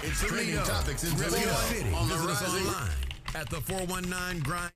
It's trending topics in Toledo. On the rise online. at the 419 Grind.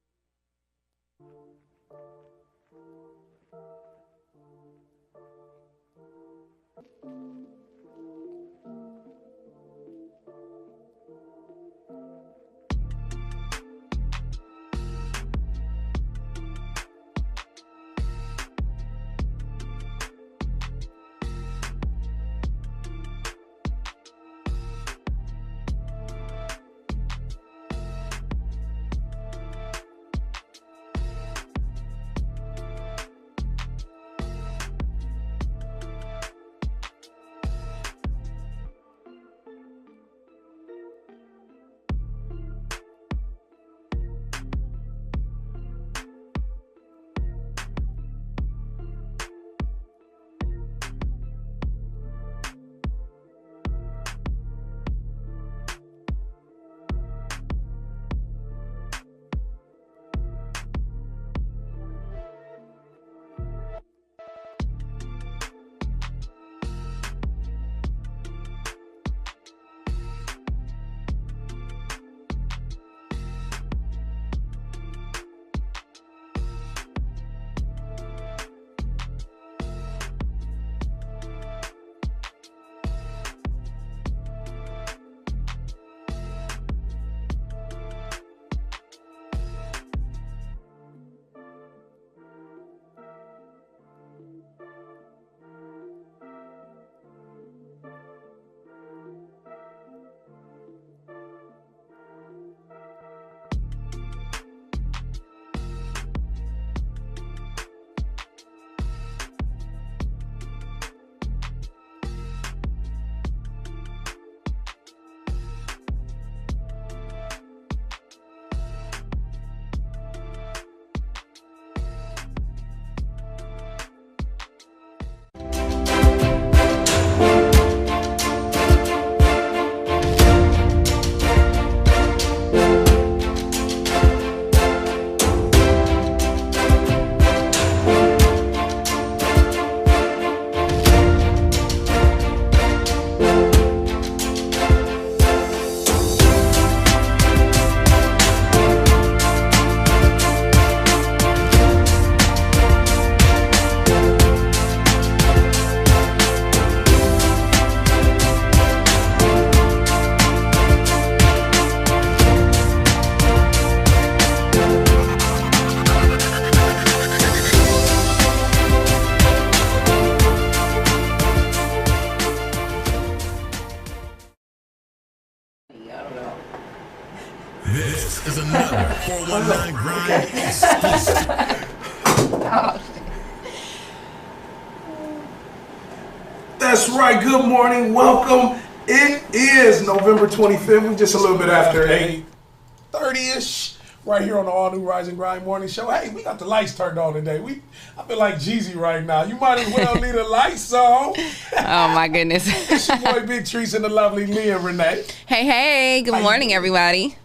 This is another 419 Grind exclusive. That's right. Good morning. Welcome. It is November 25th. We're just a little bit after 8:30ish right here on the all new Rise and Grind morning show. Hey, we got the lights turned on today. I feel like Jeezy right now. You might as well leave the lights on. Oh my goodness. It's your boy Big Trees and the lovely Leah Renee. Hey, good morning, everybody.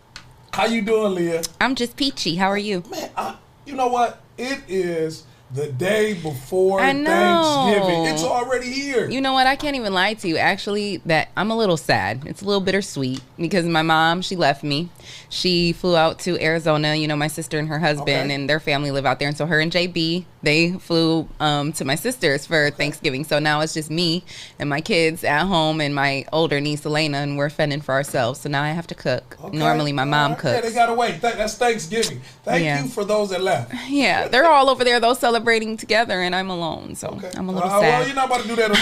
How you doing, Leah? I'm just peachy. How are you? Man, you know what? It is the day before I know. Thanksgiving. It's already here. You know what? I can't even lie to you. Actually, that I'm a little sad. It's a little bittersweet because my mom, she left me. She flew out to Arizona. You know, my sister and her husband and their family live out there. And so her and JB, they flew to my sister's for Thanksgiving. So now it's just me and my kids at home and my older niece, Elena, and we're fending for ourselves. So now I have to cook. Normally my mom cooks. Yeah, they got to wait. That's Thanksgiving. Thank you for those that left. Yeah, they're all over there, though, celebrating together, and I'm alone. So I'm a little sad. Well, you're not about to do that on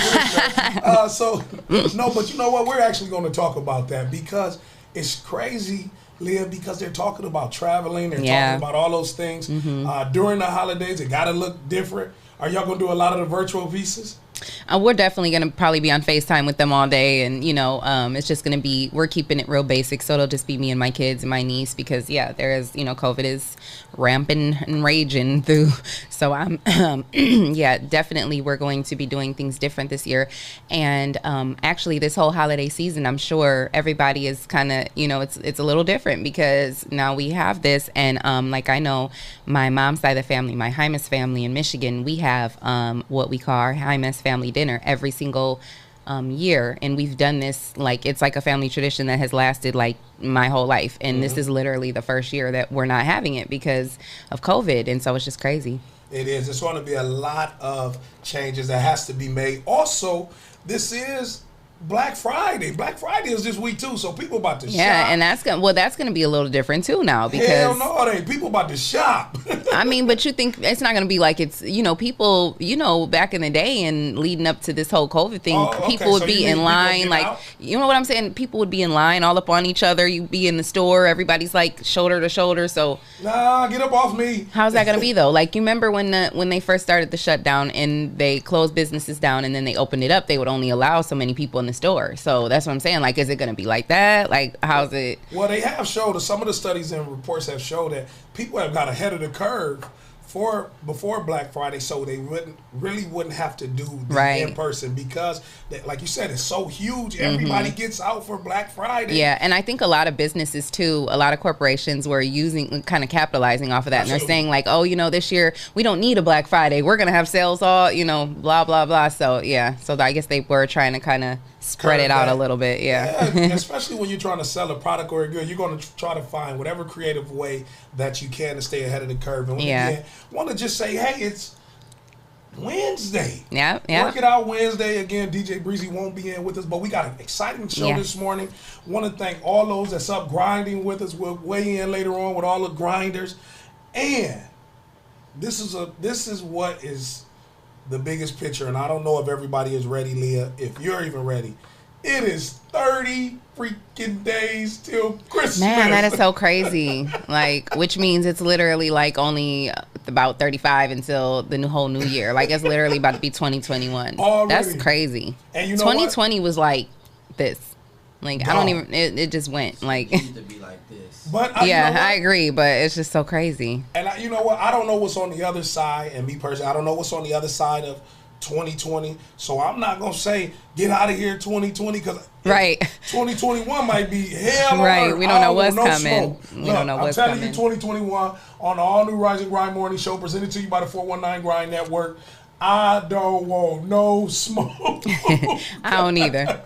this show. No, but you know what? We're actually going to talk about that because it's crazy, Leah, because they're talking about traveling. They're talking about all those things. During the holidays, it got to look different. Are y'all going to do a lot of the virtual pieces? We're definitely going to probably be on FaceTime with them all day. And, you know, it's just going to be, we're keeping it real basic. So it'll just be me and my kids and my niece because, there is, COVID is rampant and raging through. So I'm, definitely we're going to be doing things different this year. And actually this whole holiday season, I'm sure everybody is kind of, it's a little different because now we have this. And like I know my mom's side of the family, my Hymas family in Michigan, we have what we call our Hymas family dinner every single year, and we've done this like it's like a family tradition that has lasted like my whole life, and this is literally the first year that we're not having it because of COVID, and so it's just crazy. It is. It's going to be a lot of changes that has to be made. Also, this is Black Friday. Black Friday is this week too, so people about to shop. Yeah, and that's gonna be a little different too now because hell no, it ain't. People about to shop. I mean, but you think it's not gonna be like it's people back in the day and leading up to this whole COVID thing, people would be in line like you know what I'm saying. People would be in line all up on each other. You'd be in the store, everybody's like shoulder to shoulder. So nah, get up off me. How's that gonna be though? Like you remember when they first started the shutdown and they closed businesses down and then they opened it up, they would only allow so many people in the store. So that's what I'm saying. Like, is it going to be like that? Like, how's it? Well, they have showed, some of the studies and reports have showed that people have got ahead of the curve before Black Friday, so they wouldn't have to do the in person because, like you said, it's so huge. Everybody gets out for Black Friday. Yeah, and I think a lot of businesses too, a lot of corporations were kind of capitalizing off of that, and they're saying like, oh, this year we don't need a Black Friday. We're gonna have sales all, blah blah blah. So yeah, so I guess they were trying to kind of spread it out a little bit. Yeah, especially when you're trying to sell a product or a good, you're going to try to find whatever creative way that you can to stay ahead of the curve. And again, want to just say, hey, it's Wednesday. Yeah. Work it out Wednesday. Again, DJ Breezy won't be in with us, but we got an exciting show this morning. Want to thank all those that's up grinding with us. We'll weigh in later on with all the grinders. And this is what is the biggest picture, and I don't know if everybody is ready, Leah, if you're even ready. It is 30 freaking days till Christmas. Man, that is so crazy. Like, which means it's literally like only about 35 until the whole new year. Like, it's literally about to be 2021. Already. That's crazy. And you know 2020 was like this. Like, I don't even, it just went like. It used to be like this. But I agree, but it's just so crazy. And you know what? I don't know what's on the other side, and me personally, I don't know what's on the other side of 2020. So I'm not gonna say get out of here 2020 because 2021 might be hell. Right, we don't know what's coming. We don't know what's coming. I'm telling you, 2021 on the all new Rise and Grind Morning Show presented to you by the 419 Grind Network. I don't want no smoke. I don't either.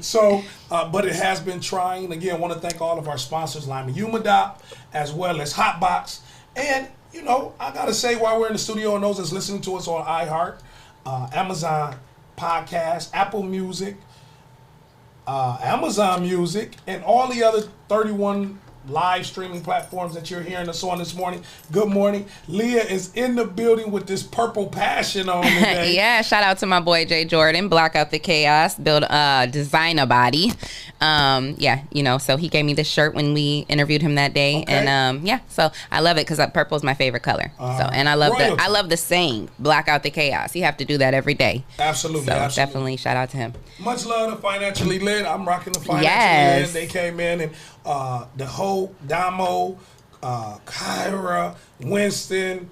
So, but it has been trying. Again, want to thank all of our sponsors, Lima Humidop, as well as Hotbox. And, I got to say, while we're in the studio, and those that's listening to us on iHeart, Amazon Podcast, Apple Music, Amazon Music, and all the other 31 live streaming platforms that you're hearing us on this morning. Good morning. Leah is in the building with this purple passion on today. Yeah, shout out to my boy Jay Jordan, Block Out the Chaos, build designer body. So he gave me this shirt when we interviewed him that day. Okay. And so I love it because purple is my favorite color. And I love the saying, Block Out the Chaos. You have to do that every day. Absolutely. So absolutely. Definitely shout out to him. Much love to Financially Lit. I'm rocking the Financially Lit. They came in and the whole Damo, Kyra, Winston,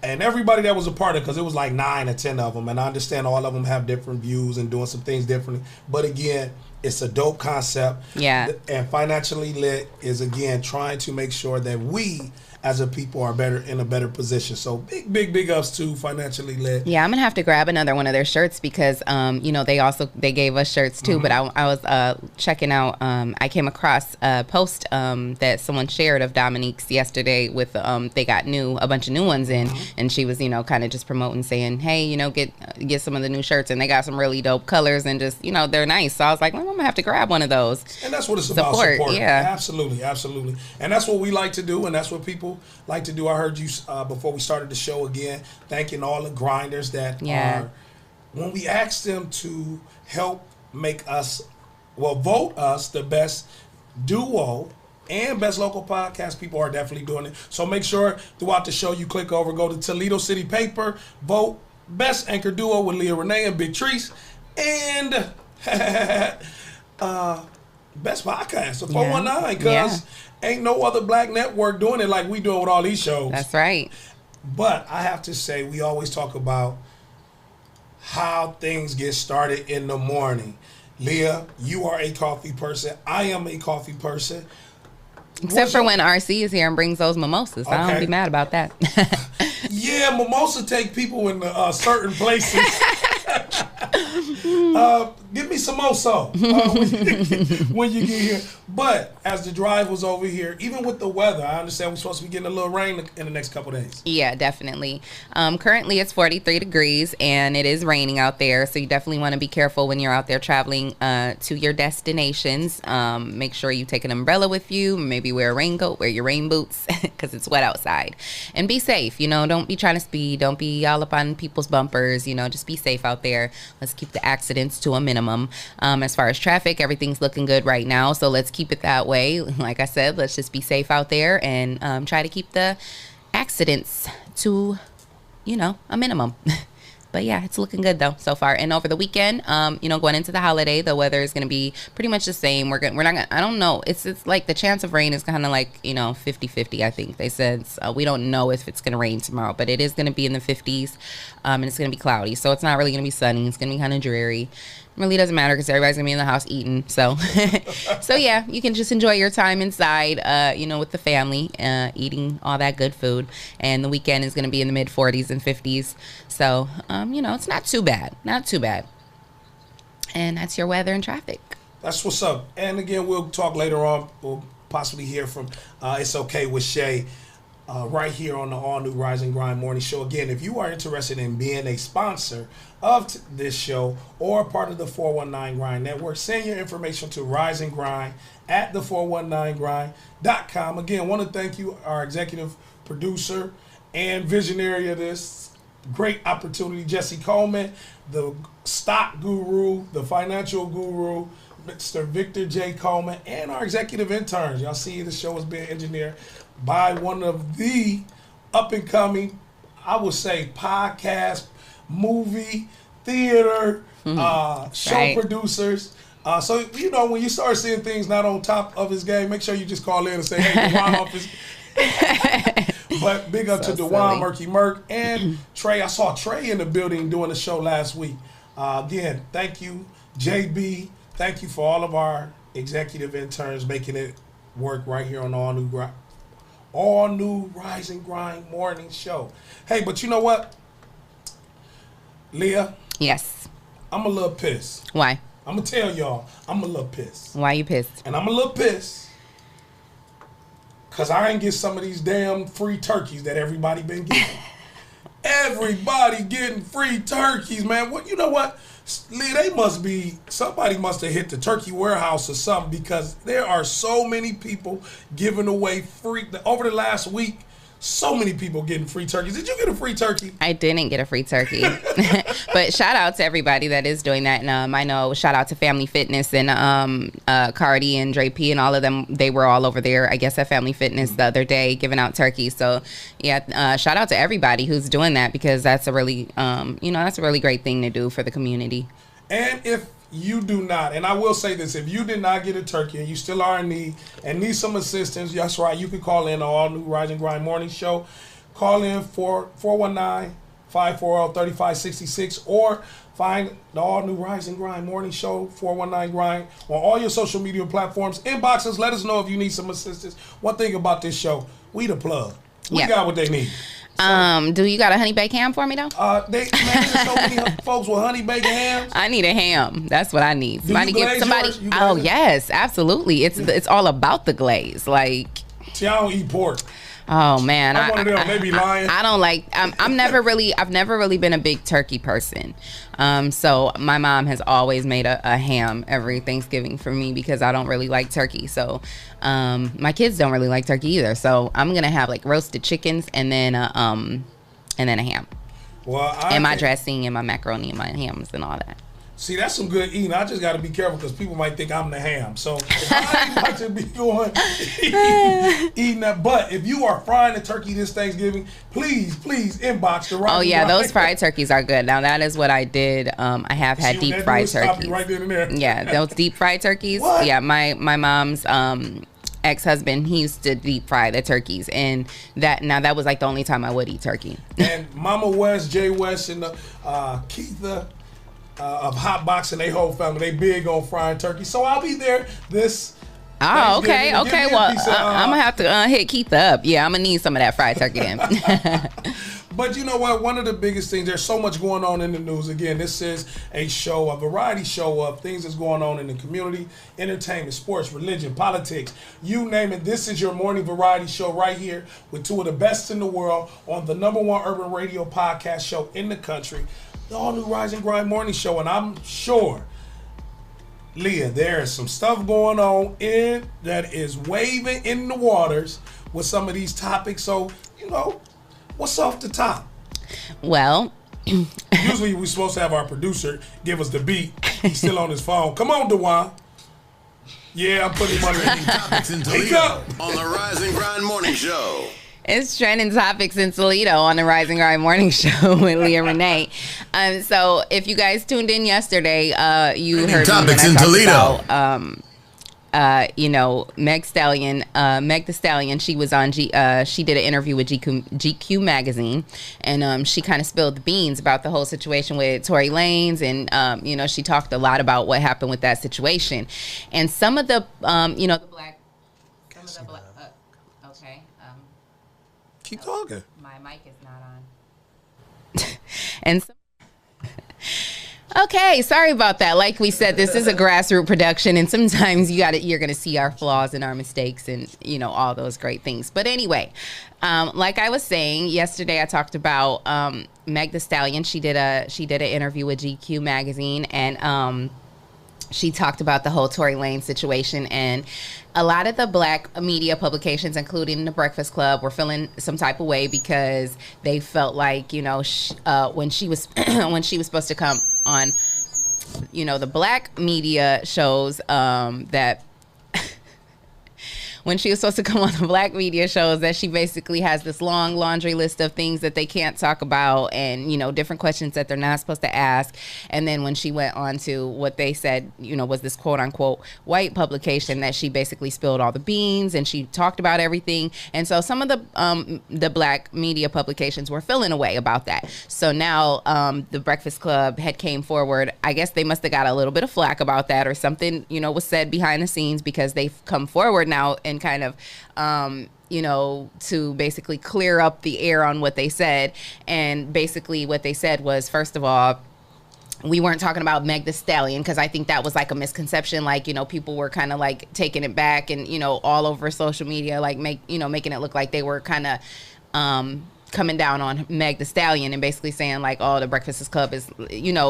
and everybody that was a part of it, because it was like 9 or 10 of them. And I understand all of them have different views and doing some things differently. But again, it's a dope concept. Yeah. And Financially Lit is, again, trying to make sure that we as a people are in a better position. So big ups to Financially Lit. Yeah, I'm gonna have to grab another one of their shirts because they gave us shirts too. But I was checking out. I came across a post that someone shared of Dominique's yesterday with they got a bunch of new ones in, and she was kind of just promoting, saying, hey, get some of the new shirts, and they got some really dope colors and just they're nice. So I was like, well, I'm gonna have to grab one of those. And that's what it's about. Support. Yeah, absolutely. And that's what we like to do, and that's what people like to do. I heard you before we started the show, again thanking all the grinders that are, when we asked them to help make us, vote us the best duo and best local podcast, people are definitely doing it. So make sure throughout the show you click over, go to Toledo City Paper, vote best anchor duo with Leah Renee and Big Treese, and best podcast, so 419, because ain't no other black network doing it like we doing with all these shows. That's right. But I have to say, we always talk about how things get started in the morning. Leah, you are a coffee person. I am a coffee person. Except for when RC is here and brings those mimosas. Okay. I don't be mad about that. Yeah, mimosa take people in certain places. Give me some more so when you get here. But as the drive was over here, even with the weather, I understand we're supposed to be getting a little rain in the next couple days. Yeah, definitely. Currently, it's 43 degrees, and it is raining out there. So you definitely want to be careful when you're out there traveling to your destinations. Make sure you take an umbrella with you. Maybe wear a raincoat, wear your rain boots, because it's wet outside. And be safe. Don't be trying to speed. Don't be all up on people's bumpers. Just be safe out there. Let's keep the accidents to a minimum. As far as traffic, everything's looking good right now. So let's keep it that way. Like I said, let's just be safe out there and try to keep the accidents to, a minimum. But yeah, it's looking good though so far. And over the weekend, going into the holiday, the weather is going to be pretty much the same. We're not gonna, I don't know. It's like the chance of rain is kind of like, 50-50, I think they said. So we don't know if it's going to rain tomorrow, but it is going to be in the 50s, and it's going to be cloudy. So it's not really going to be sunny. It's going to be kind of dreary. Really doesn't matter because everybody's gonna be in the house eating. So, so yeah, you can just enjoy your time inside, with the family, eating all that good food. And the weekend is gonna be in the mid 40s and 50s. So, it's not too bad, And that's your weather and traffic. That's what's up. And again, we'll talk later on. We'll possibly hear from It's Okay with Shay. Right here on the All New Rise and Grind Morning Show. Again, if you are interested in being a sponsor of this show or part of the 419 Grind Network, send your information to Rise and Grind at the419grind.com. Again, want to thank you, our executive producer and visionary of this great opportunity, Jesse Coleman, the stock guru, the financial guru, Mr. Victor J. Coleman, and our executive interns. Y'all see the show is being engineered by one of the up-and-coming, I would say, podcast, movie, theater, show producers. So, when you start seeing things not on top of his game, make sure you just call in and say, hey, Dewan office. But big up to Dewan, Murky Murk, and Trey. I saw Trey in the building doing the show last week. Again, thank you, JB. Thank you for all of our executive interns making it work right here on All New Rise and Grind Morning Show. Hey, but you know what, Leah? Yes. I'm a little pissed. Why? I'm going to tell y'all, I'm a little pissed. Why you pissed? And I'm a little pissed because I ain't get some of these damn free turkeys that everybody been getting. Everybody getting free turkeys, man. You know what? Lee, somebody must have hit the turkey warehouse or something, because there are so many people giving away over the last week. So many people getting free turkeys. Did you get a free turkey? I didn't get a free turkey. But shout out to everybody that is doing that. And I know, shout out to Family Fitness and Cardi and Dre P and all of them. They were all over there, I guess, at Family Fitness the other day giving out turkeys. So, yeah, shout out to everybody who's doing that, because that's a really, that's a really great thing to do for the community. And if you do not, and I will say this, if you did not get a turkey and you still are in need and need some assistance, that's right, you can call in the All New Rise and Grind Morning Show. Call in for 419-540-3566 or find the All New Rise and Grind Morning Show, 419 Grind, on all your social media platforms. Inbox us, let us know if you need some assistance. One thing about this show, we the plug. We got what they need. Do you got a honey baked ham for me though? There's so many folks with honey baked hams. I need a ham. That's what I need. Somebody give somebody. Oh yes, absolutely. It's all about the glaze. Like, see, I don't eat pork. Oh man, I'm one of them. They be lying. I don't like. I've never really been a big turkey person. So my mom has always made a ham every Thanksgiving for me because I don't really like turkey. So my kids don't really like turkey either. So I'm gonna have like roasted chickens and then a ham. Well, and my dressing and my macaroni and my hams and all that. See, that's some good eating. I just got to be careful because people might think I'm the ham. So if I ain't about to be going eating that. But if you are frying a turkey this Thanksgiving, please inbox the right. Oh yeah, those fried turkeys are good. Now that is what I did. I have had deep fried turkeys. Right then and there. Yeah, those deep fried turkeys. What? Yeah, my mom's ex-husband, he used to deep fry the turkeys, and that was like the only time I would eat turkey. And Mama West, Jay West, and Keitha of Hot Box and they whole family, they big on frying turkey. So I'll be there this. Oh, okay. Well, I'm gonna have to hit Keitha up. Yeah, I'm gonna need some of that fried turkey then. But you know what? One of the biggest things, there's so much going on in the news. Again, this is a show, a variety show of things that's going on in the community, entertainment, sports, religion, politics, you name it. This is your morning variety show right here with two of the best in the world on the #1 urban radio podcast show in the country, the All New Rise and Grind Morning Show. And I'm sure, Leah, there is some stuff going on that is waving in the waters with some of these topics. So, what's off the top? Well, usually we're supposed to have our producer give us the beat. He's still on his phone. Come on, DeJuan. Yeah, I'm putting money in Topics in Toledo on the Rise and Grind Morning Show. it's trending topics in Toledo on the Rise and Grind Morning Show with Leah Renee. So if you guys tuned in yesterday, you heard topics me when in I Toledo. talked about Meg the Stallion, she was on she did an interview with GQ magazine, and she kind of spilled the beans about the whole situation with Tory Lanez, and she talked a lot about what happened with that situation, and some of the the black, okay, Keep talking. my mic is not on, and some. Okay, sorry about that. Like we said, this is a grassroots production, and sometimes you're gonna see our flaws and our mistakes, and all those great things. But anyway, like I was saying yesterday, I talked about Meg the Stallion. She did an interview with GQ magazine, and she talked about the whole Tory Lanez situation, and a lot of the black media publications, including The Breakfast Club, were feeling some type of way because they felt like, when she was when she was supposed to come on, the black media shows that when she was supposed to come on the black media shows, that she basically has this long laundry list of things that they can't talk about, and different questions that they're not supposed to ask. And then when she went on to what they said was this quote unquote white publication, that she basically spilled all the beans and she talked about everything. And so some of the black media publications were feeling a way about that. So now the Breakfast Club had came forward. I guess they must have got a little bit of flack about that, or something was said behind the scenes, because they've come forward now and kind of to basically clear up the air on what they said. And basically what they said was, first of all, we weren't talking about Meg the Stallion, because I think that was like a misconception. Like, people were kind of like taking it back, and all over social media, like making it look like they were kind of coming down on Meg the Stallion, and basically saying like, oh, the Breakfast Club is,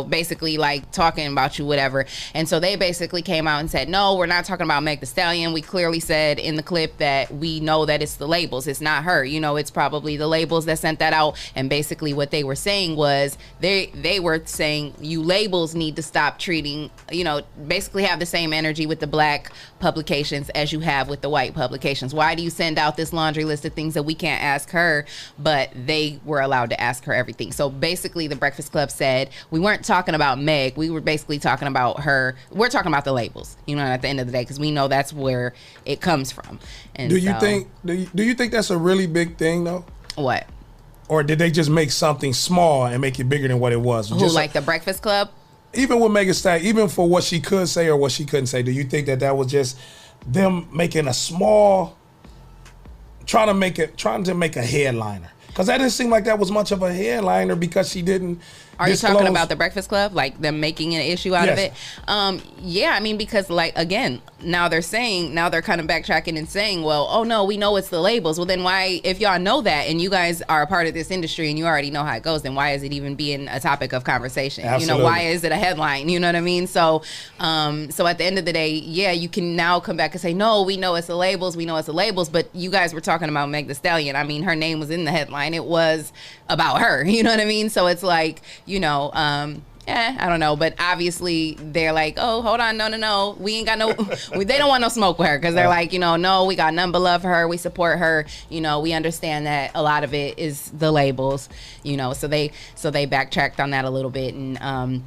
basically like talking about you, whatever. And so they basically came out and said, no, we're not talking about Meg the Stallion. We clearly said in the clip that we know that it's the labels. It's not her. It's probably the labels that sent that out. And basically what they were saying was they were saying you labels need to stop treating, basically have the same energy with the black publications as you have with the white publications. Why do you send out this laundry list of things that we can't ask her, but they were allowed to ask her everything? So basically the Breakfast Club said, we weren't talking about Meg, we were basically talking about her. We're talking about the labels, at the end of the day, because we know that's where it comes from. And do you think that's a really big thing though? What? Or did they just make something small and make it bigger than what it was? Who, like the Breakfast Club? Even with Megan Thee Stallion, even for what she could say or what she couldn't say, do you think that was just them making a small, trying to make a headliner? Because that didn't seem like that was much of a headliner, because she didn't. Are you talking about the Breakfast Club, like them making an issue out of it? Yeah, I mean, because like, again, now they're kind of backtracking and saying, well, oh no, we know it's the labels. Well, then why, if y'all know that and you guys are a part of this industry and you already know how it goes, then why is it even being a topic of conversation? Absolutely. Why is it a headline? You know what I mean? So, so at the end of the day, yeah, you can now come back and say, no, we know it's the labels, but you guys were talking about Meg the Stallion. I mean, her name was in the headline. It was about her. You know what I mean? So it's like, I don't know, but obviously they're like, oh, hold on, no, we ain't got no, they don't want no smoke with her, because they're like, no, we got none but love for her, we support her, we understand that a lot of it is the labels, so they backtracked on that a little bit, and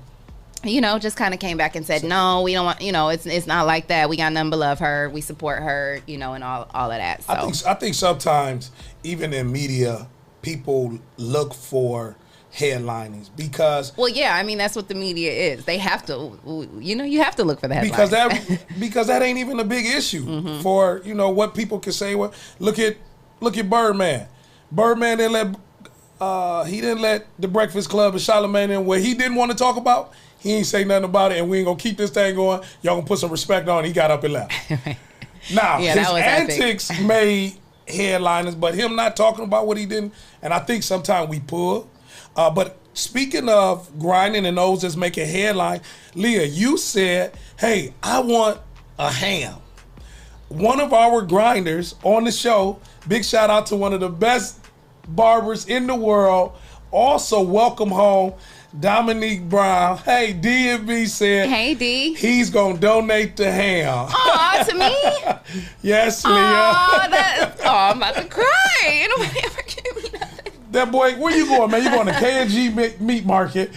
just kind of came back and said, no, we don't want, it's not like that, we got none but love her, we support her, and all of that. So I think sometimes even in media, people look for headlinings, because I mean, that's what the media is. They have to, you have to look for the headlines, because that ain't even a big issue for what people can say. Well, look at Birdman. They let He didn't let the Breakfast Club and Charlamagne in what he didn't want to talk about. He ain't say nothing about it, and we ain't gonna keep this thing going. Y'all gonna put some respect on. He got up and left. Now, Yeah, his that was antics made headliners, but him not talking about what he didn't, and I think sometimes we pull. But speaking of grinding and those that's making headline, Leah, you said, hey, I want a ham. One of our grinders on the show, big shout out to one of the best barbers in the world, also welcome home, Dominique Brown. Hey, D&B said, Hey, D. he's going to donate the ham. Aw, to me? Yes, Leah. I'm about to cry. Ain't nobody ever gave me nothing. That boy, where you going, man? You going to K&G meat market.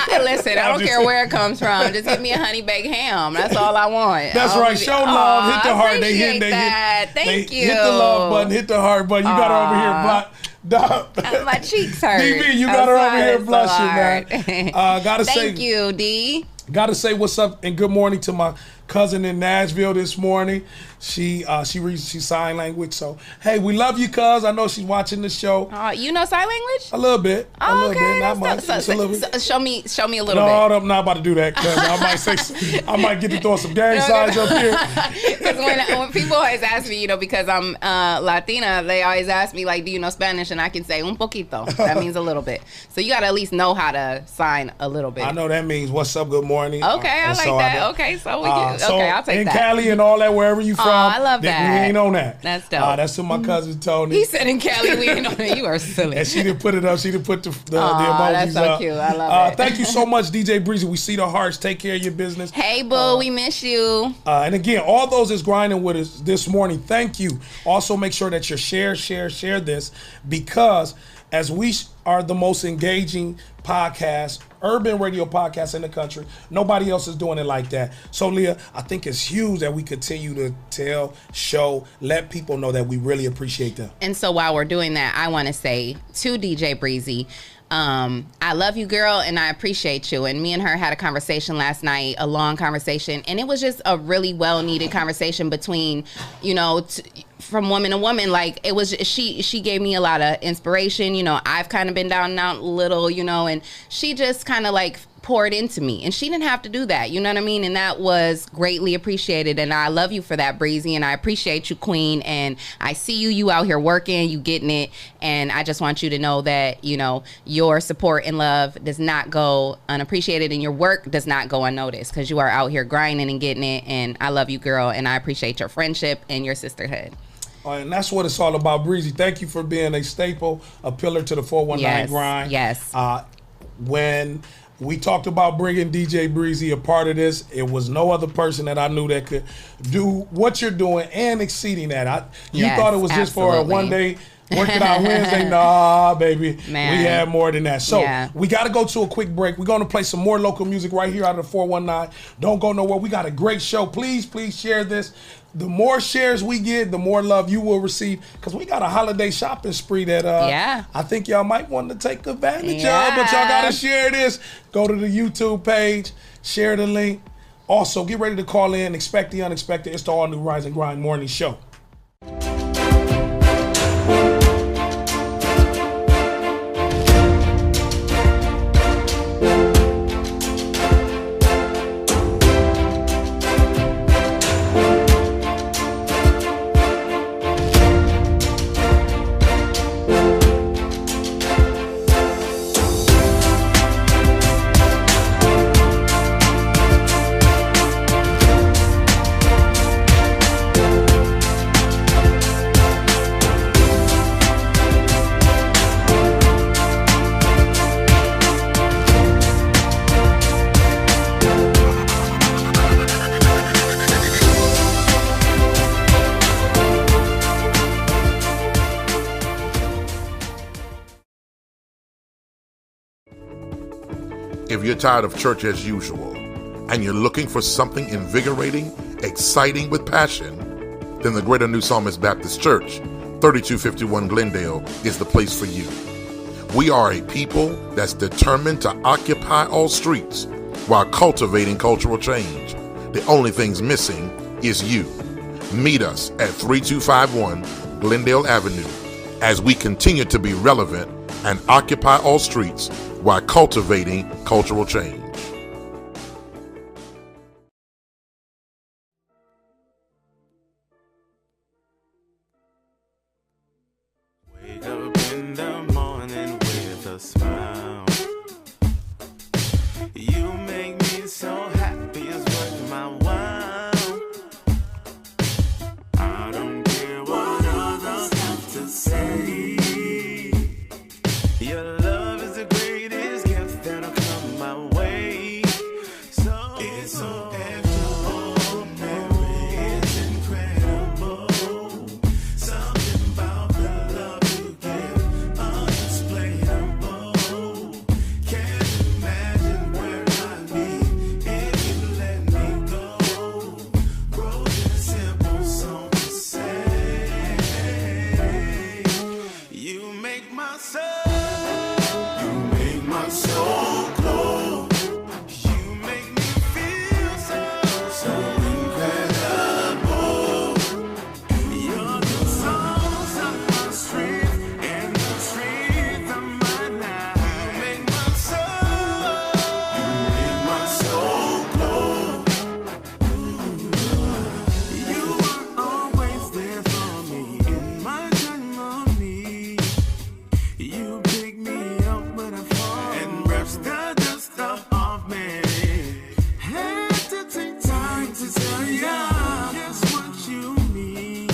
Listen, I don't care where it comes from. Just give me a honey baked ham. That's all I want. That's right. Show love. Hit the heart. They hit that. Thank you. Hit the love button. Hit the heart button. You got her over here block. My cheeks hurt. DB, you got her over here blushing, man. Gotta say, thank you, D. Gotta say what's up and good morning to my cousin in Nashville this morning. She reads sign language, so hey, we love you, cuz. I know she's watching the show. You know sign language? A little bit. A little bit, not much. Just a little bit. Show me a little no, bit. I'm not about to do that, cuz I might get to throw some gang signs up here. Because when people always ask me, because I'm Latina, they always ask me like, do you know Spanish? And I can say un poquito. That means a little bit. So you gotta at least know how to sign a little bit. I know that means what's up, good morning. Okay, I like that. Okay, so we can. Okay, I'll take in that. In Cali and all that, wherever you from. I love that. We ain't on that. That's dope. That's what my cousin Tony. He said in Cali we ain't on that. You are silly. And she didn't put it up. She didn't put the emojis that's so up. cute. I love it. Thank you so much, DJ Breezy. We see the hearts. Take care of your business. Hey, boo, we miss you. And again, all those that's grinding with us this morning, thank you. Also, make sure that you share this, because as we are the most engaging podcast, urban radio podcast in the country, nobody else is doing it like that. So, Leah, I think it's huge that we continue to show, let people know that we really appreciate them. And so while we're doing that, I want to say to DJ Breezy, I love you, girl, and I appreciate you. And me and her had a conversation last night, a long conversation, and it was just a really well-needed conversation between, from woman to woman. Like, it was, she gave me a lot of inspiration. I've kind of been down and out a little, and she just kind of like poured into me, and she didn't have to do that, you know what I mean? And that was greatly appreciated, and I love you for that, Breezy, and I appreciate you, Queen, and I see you out here working, you getting it, and I just want you to know that, your support and love does not go unappreciated, and your work does not go unnoticed, because you are out here grinding and getting it, and I love you, girl, and I appreciate your friendship and your sisterhood. And that's what it's all about, Breezy. Thank you for being a staple, a pillar to the 419 grind. Yes. When we talked about bringing DJ Breezy a part of this, it was no other person that I knew that could do what you're doing and exceeding that. You thought it was just for a one-day work it out Wednesday. Nah, baby. Man. We had more than that. So we got to go to a quick break. We're going to play some more local music right here out of the 419. Don't go nowhere. We got a great show. Please share this. The more shares we get, the more love you will receive, because we got a holiday shopping spree that I think y'all might want to take advantage of, but y'all got to share this. Go to the YouTube page, share the link. Also, get ready to call in. Expect the unexpected. It's the all-new Rise and Grind Morning Show. If you're tired of church as usual and you're looking for something invigorating, exciting with passion, then the Greater New Psalmist Baptist Church, 3251 Glendale, is the place for you. We are a people that's determined to occupy all streets while cultivating cultural change. The only thing's missing is you. Meet us at 3251 Glendale Avenue as we continue to be relevant and occupy all streets while cultivating cultural change. Wake up in the morning with a smile. You make me so happy, it's worth my while. I don't care what others have to say. Your love is the greatest gift that'll come my way. So it's so extraordinary, it's incredible. Something about the love you give, unexplainable. Can't imagine where I'd be if you let me go. Wrote a simple song to say, you make my soul. You make my soul glow. You make me feel so incredible. You're the source of my strength and the strength of my life. You make my soul glow. You are always there for me in my time of need. You pick me up when I fall and brush the dust off me. Had to take time to tell ya just what you mean.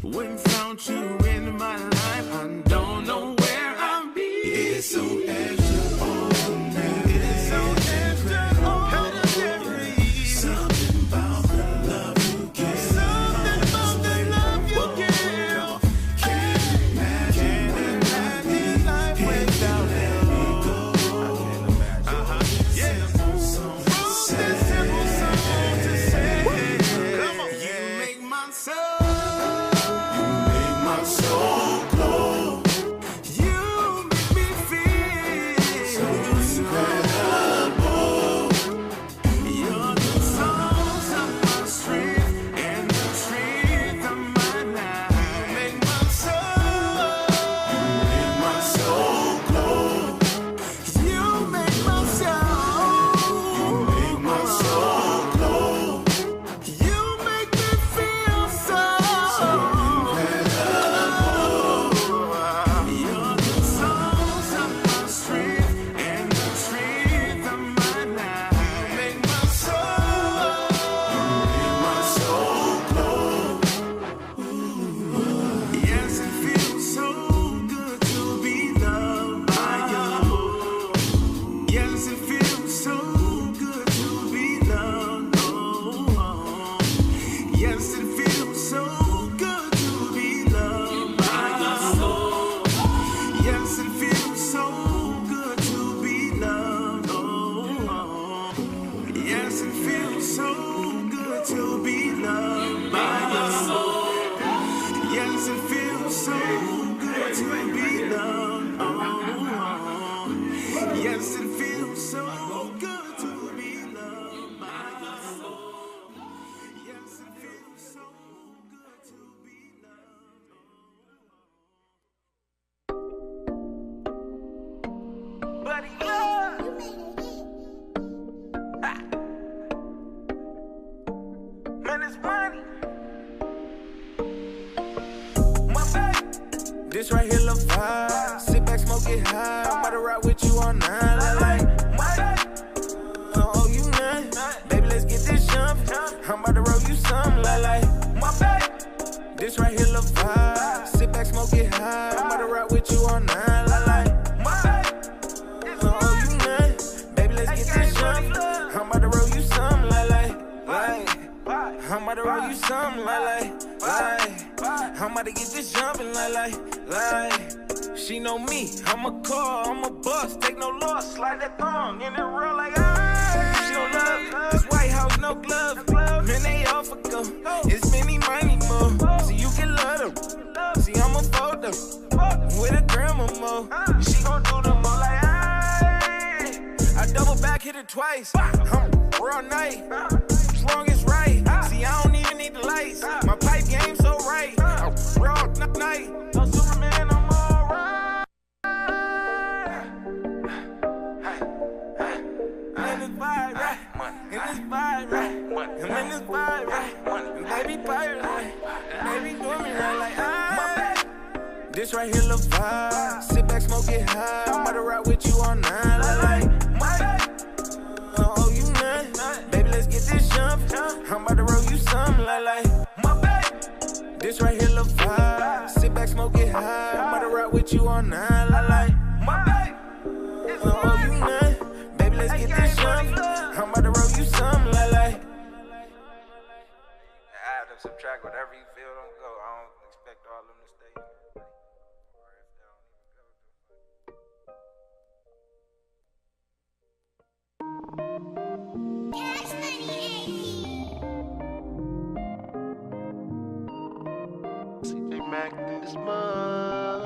When found you in my life, I don't know where I'll be. It's so extraordinary. It's so extraordinary. Something about the love you give. Something about the love you give. Can't imagine life without you. Simple song to say. Come on. You make my soul glow. You make me feel so incredible. You're the source of my strength and the strength of my life. You make my soul glow. You make my soul glow. You make me feel so incredible. You're the source of my strength and the strength of my life. You make my soul glow. Yes, it feels so good to be loved by you. Yes, it feels so good to be loved. Oh, yes, it feels so good to be loved by you. Yes, it feels so good to be loved. Oh, yes, it feels so good to be loved by you. Yes, it feels so good to be loved. Oh, yes, it feels so good to be loved by you. Yes, it feels so good to be loved. Buddy, man, it's money. My baby. This right here, love vibe. Sit back, smoke it high. I'm about to ride with you all night. Like, my baby. Oh, you none. Baby, let's get this jumping. I'm about to roll you some. Like, my baby. This right here, love vibe. Sit back, smoke it high. I'm about to ride with you all night. Like, my baby. Oh, you none. Baby, let's get this jumping. I'm about to roll you some. Like. I'm about to roll you some. Like. I'm about to get this jumping. Like. She know me. I'm a car. I'm a bus. Take no loss. Slide that thong in the real like. She don't love it. This White House, no glove. Man, they all for go. It's many money more. So you can love them. See, I'm a photo with a grandma mo. She gon' do the more like, I double back, hit it twice. I'm real night. Wrong is right. See, I don't even need the lights. My pipe game so right. I'm real night. No Superman, I'm alright. the vibe, right? And baby pirate, right? And baby doing me right like ah. This right here, lil' vibe. Sit back, smoke it high. I'm about to ride with you all night, like my. Oh, you none. Baby, let's get this jump. I'm about to roll you some, like my baby. This right here, lil' vibe. Sit back, smoke it high. I'm about to ride with you all night, like my baby. Oh, you none. Baby, let's get this jump. I'm about to roll you some, like. Add or subtract, whatever you feel, don't go. I don't expect all of them to stay. CJ Mac in this motherfucker.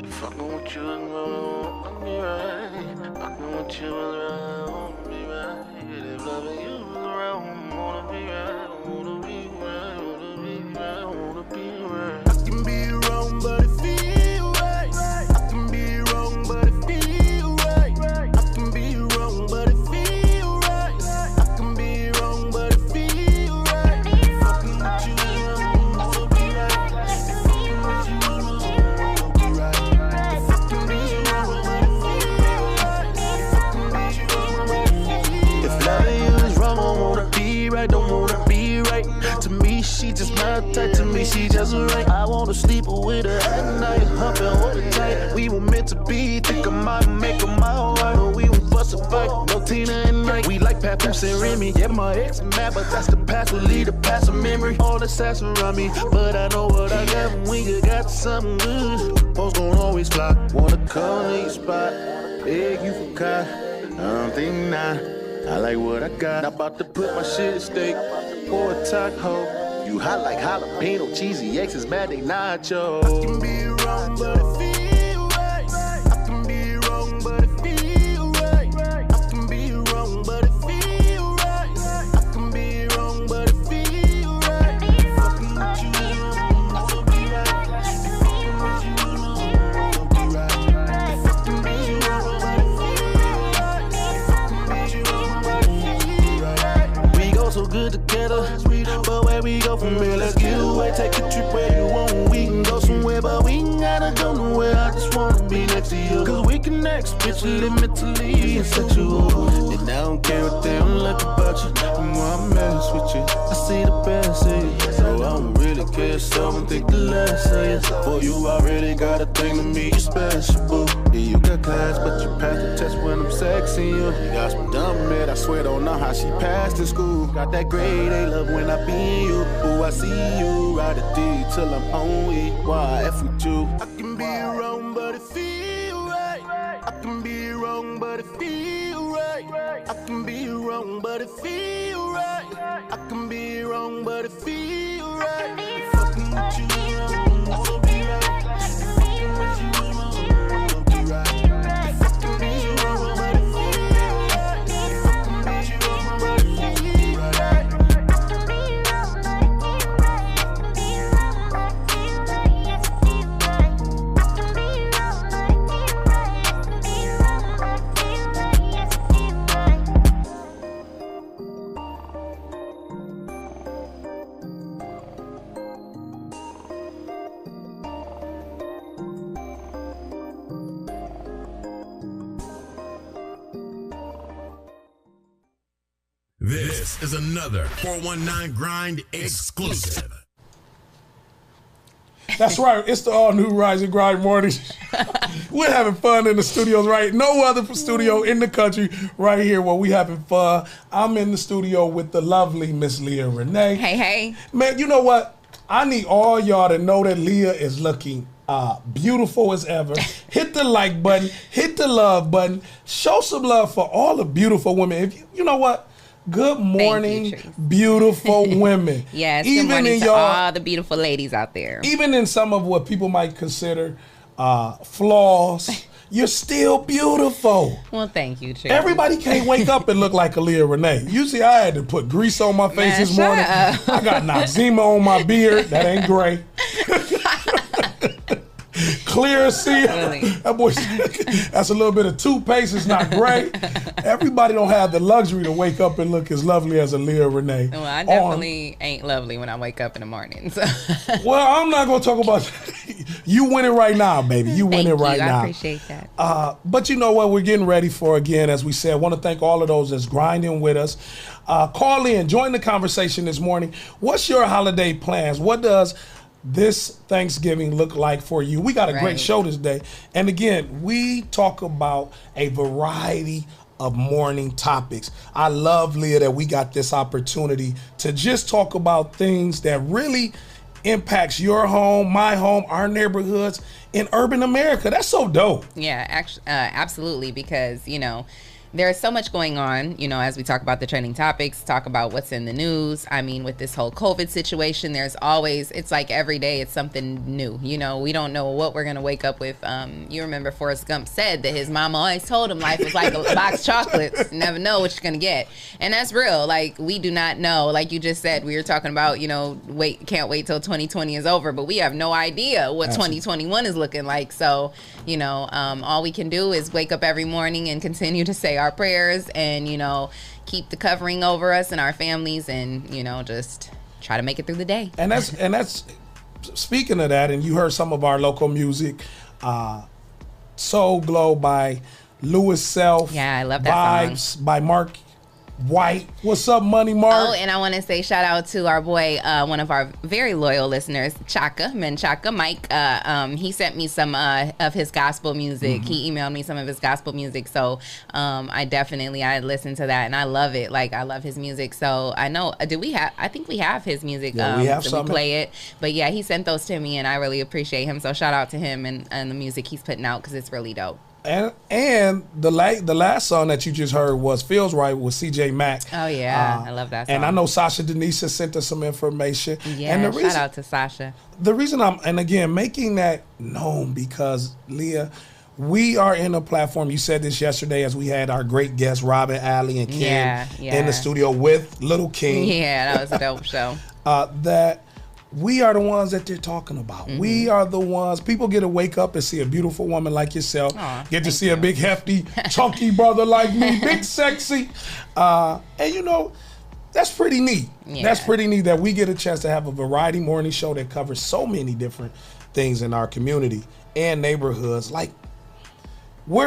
Fucking with you and want me right. Fucking with you and want me right. If loving you is around, wanna be right. Wanna be right, wanna be right, wanna be right. I can be wrong, but it feel right. I can be wrong, but it feel right. I can be wrong, but it feel right. I can be wrong, but it feel right. Fucking with you and wanna be right. Fucking with you and wanna be right. Fucking be wrong, but it feel right. Fucking be wrong, but it feel right. If loving you is wrong, I wanna be right. Don't wanna be right. To me, she just my type. To me, she just right. I wanna sleep with her at night, hump and hold her tight. We were meant to be. Think I might make her my wife, but we won't fuss a fight. No Tina and Mike. We like Papoose and Remy. Yeah, my ex mad, but that's the past. Will lead the past of memory. All the sass around me, but I know what I got when we got something good. Folks gon' always fly. Wanna come to your spot, beg you for cop. I don't think not. I like what I got. Not about to put my shit at stake for a taco. You hot like jalapeno, cheesy X is mad they nacho. I can be wrong, but it feel right. I can be wrong, but it feel right. I can be wrong, but it feel right. I can be wrong, but it feel right. Fucking with you, wanna be right. Fucking with you, wanna be right. Fucking be wrong, but it feel right. Fucking with you, wanna be right. We go so good together. But where we go from here, let's get away. Take a trip where you want. We can go somewhere, but we ain't gotta go nowhere. I just wanna be next to you. Cause we connect spiritually, mentally, and sexual. And I don't care what they don't like about you. And when I mess with you, I see the best in you. So I don't really care, so I don't think the less of you. For you, I really got a thing to me, you special, boo. Yeah, you got class, but you passed the test when I'm sexing you. You got some dumb man, I swear don't know how she passed in school. Got that grade A, love when I be you. Ooh, I see you, ride a D till I'm on E. Why F with you? I can be wrong, but it feel right. I can be wrong, but it feel right. I can be wrong, but it feel right. I can be wrong, but it feel right. Fucking with you, I wanna be right. Fucking with you, I wanna be right. Fucking be wrong, but it feel right. Fucking be wrong, but it feel right. This is another 419 Grind exclusive. That's right. It's the all-new Rise and Grind morning. We're having fun in the studios, right? No other studio in the country right here where we having fun. I'm in the studio with the lovely Miss Leah Renee. Hey, hey. Man, you know what? I need all y'all to know that Leah is looking beautiful as ever. Hit the like button. Hit the love button. Show some love for all the beautiful women. If you know what? Good morning, beautiful women. Yes, good morning to all the beautiful ladies out there. Even in some of what people might consider flaws, you're still beautiful. Well, thank you, Trey. Everybody can't wake up and look like Aaliyah Renee. Usually I had to put grease on my face this morning. I got Noxzema on my beard. That ain't gray. clear see. Really? That boy, that's a little bit of toothpaste. It's not great. Everybody don't have the luxury to wake up and look as lovely as Aaliyah Renee. Well, I definitely ain't lovely when I wake up in the morning. So. Well, I'm not gonna talk about you winning right now, baby. You winning right now. I appreciate that. But you know what? We're getting ready for, again, as we said, I want to thank all of those that's grinding with us. Call in, join the conversation this morning. What's your holiday plans? What does this Thanksgiving look like for you? We got a great show this day. And again, we talk about a variety of morning topics. I love, Leah, that we got this opportunity to just talk about things that really impacts your home, my home, our neighborhoods in urban America. That's so dope. Yeah, actually, absolutely, because, you know, there's so much going on, you know, as we talk about the trending topics, talk about what's in the news. I mean, with this whole COVID situation, there's always, it's like every day it's something new. You know, we don't know what we're going to wake up with. You remember Forrest Gump said that his mama always told him life was like a box of chocolates. You never know what you're going to get. And that's real. Like, we do not know. Like you just said, we were talking about, you know, can't wait till 2020 is over, but we have no idea what 2021 is looking like. So, you know, all we can do is wake up every morning and continue to say our prayers and, you know, keep the covering over us and our families, and, you know, just try to make it through the day. And that's speaking of that, and you heard some of our local music, Soul Glow by Louis Self. Yeah, I love that Vibes song. by Mark White. What's up, Money Mark? Oh, and I want to say shout out to our boy, one of our very loyal listeners, Chaka Mike. He sent me some of his gospel music. He emailed me some of his gospel music. So I listened to that and I love it. Like, I love his music. So I know, I think we have his music. Yeah, we have so some. we play it. But yeah, he sent those to me and I really appreciate him. So shout out to him and the music he's putting out, because it's really dope. And the last song that you just heard was Feels Right with CJ Mack. Oh, yeah. I love that song. And I know Sasha Denise sent us some information. Yeah, and shout out to Sasha. The reason again, making that known, because, Leah, we are in a platform. You said this yesterday as we had our great guests, Robin, Alley, and Ken in the studio with Little King. Yeah, that was a dope show. That we are the ones that they're talking about. We are the ones. People get to wake up and see a beautiful woman like yourself. Get to see a big, hefty, chunky brother like me, big, sexy. And, you know, that's pretty neat. Yeah. That's pretty neat that we get a chance to have a variety morning show that covers so many different things in our community and neighborhoods. Like, who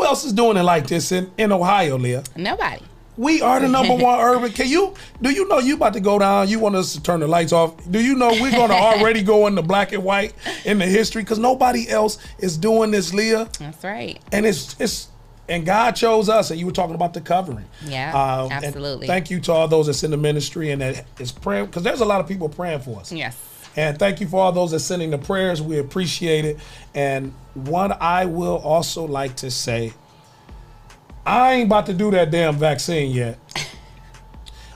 else is doing it like this in Ohio, Leah? Nobody. We are the number one urban. Do you know you about to go down? You want us to turn the lights off? Do you know we're going to already go into black and white in the history? Because nobody else is doing this, Leah. That's right. And and God chose us, and you were talking about the covering. Yeah, absolutely. Thank you to all those that's in the ministry and that is praying, because there's a lot of people praying for us. Yes. And thank you for all those that sending the prayers. We appreciate it. And one I will also like to say, I ain't about to do that damn vaccine yet.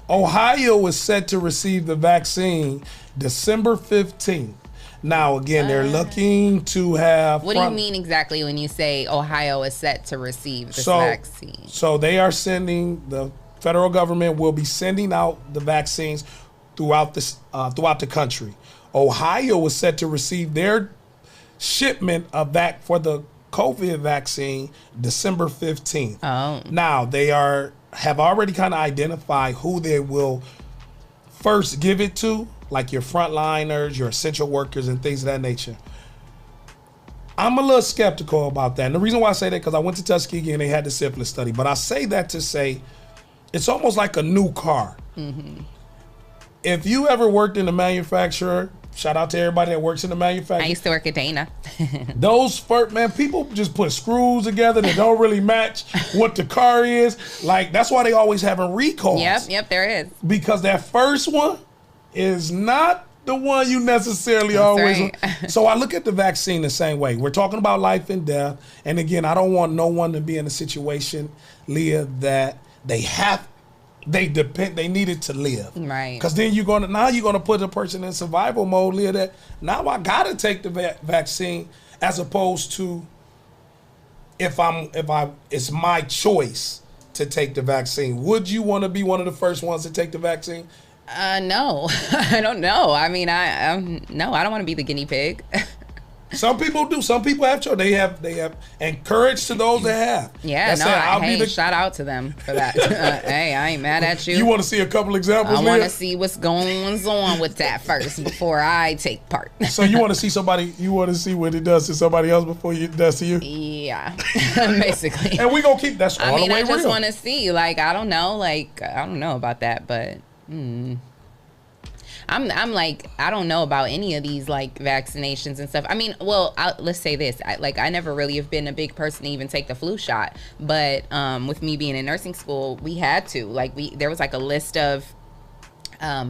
Ohio is set to receive the vaccine December 15th. Now, again, they're looking to have... What do you mean exactly when you say Ohio is set to receive this vaccine? So they are the federal government will be sending out the vaccines throughout the country. Ohio is set to receive their shipment of for the COVID vaccine December 15th. Oh. Now, they have already kind of identified who they will first give it to, like your frontliners, your essential workers, and things of that nature. I'm a little skeptical about that. And the reason why I say that, because I went to Tuskegee and they had the syphilis study. But I say that to say it's almost like a new car. Mm-hmm. If you ever worked in a manufacturer, shout out to everybody that works in the manufacturer. I used to work at Dana. Those people just put screws together that don't really match what the car is. Like, that's why they always having recalls. Yep, there is. Because that first one is not the one you necessarily always right. So I look at the vaccine the same way. We're talking about life and death. And again, I don't want no one to be in a situation, Leah, that they needed to live. Right. Because then you're gonna put a person in survival mode, Leah, that now I gotta take the vaccine, as opposed to if it's my choice to take the vaccine. Would you want to be one of the first ones to take the vaccine? No, I don't know. I mean, no, I don't want to be the guinea pig. Some people do. Some people have children. They have encourage to those that have. Yeah, That's no, it. I'll hey, be the. shout out to them for that. Hey, I ain't mad at you. You want to see a couple examples? I want Leah? to see what's going on with that first before I take part. So you want to see somebody? You want to see what it does to somebody else before it does to you? Yeah, basically. And we gonna keep that's all I mean, the way I just real. want to see. Like, I don't know. Like, I don't know about that, but. I'm like, I don't know about any of these like vaccinations and stuff. I mean, well, let's say this. I never really have been a big person to even take the flu shot, but with me being in nursing school, we had to. Like, there was like a list of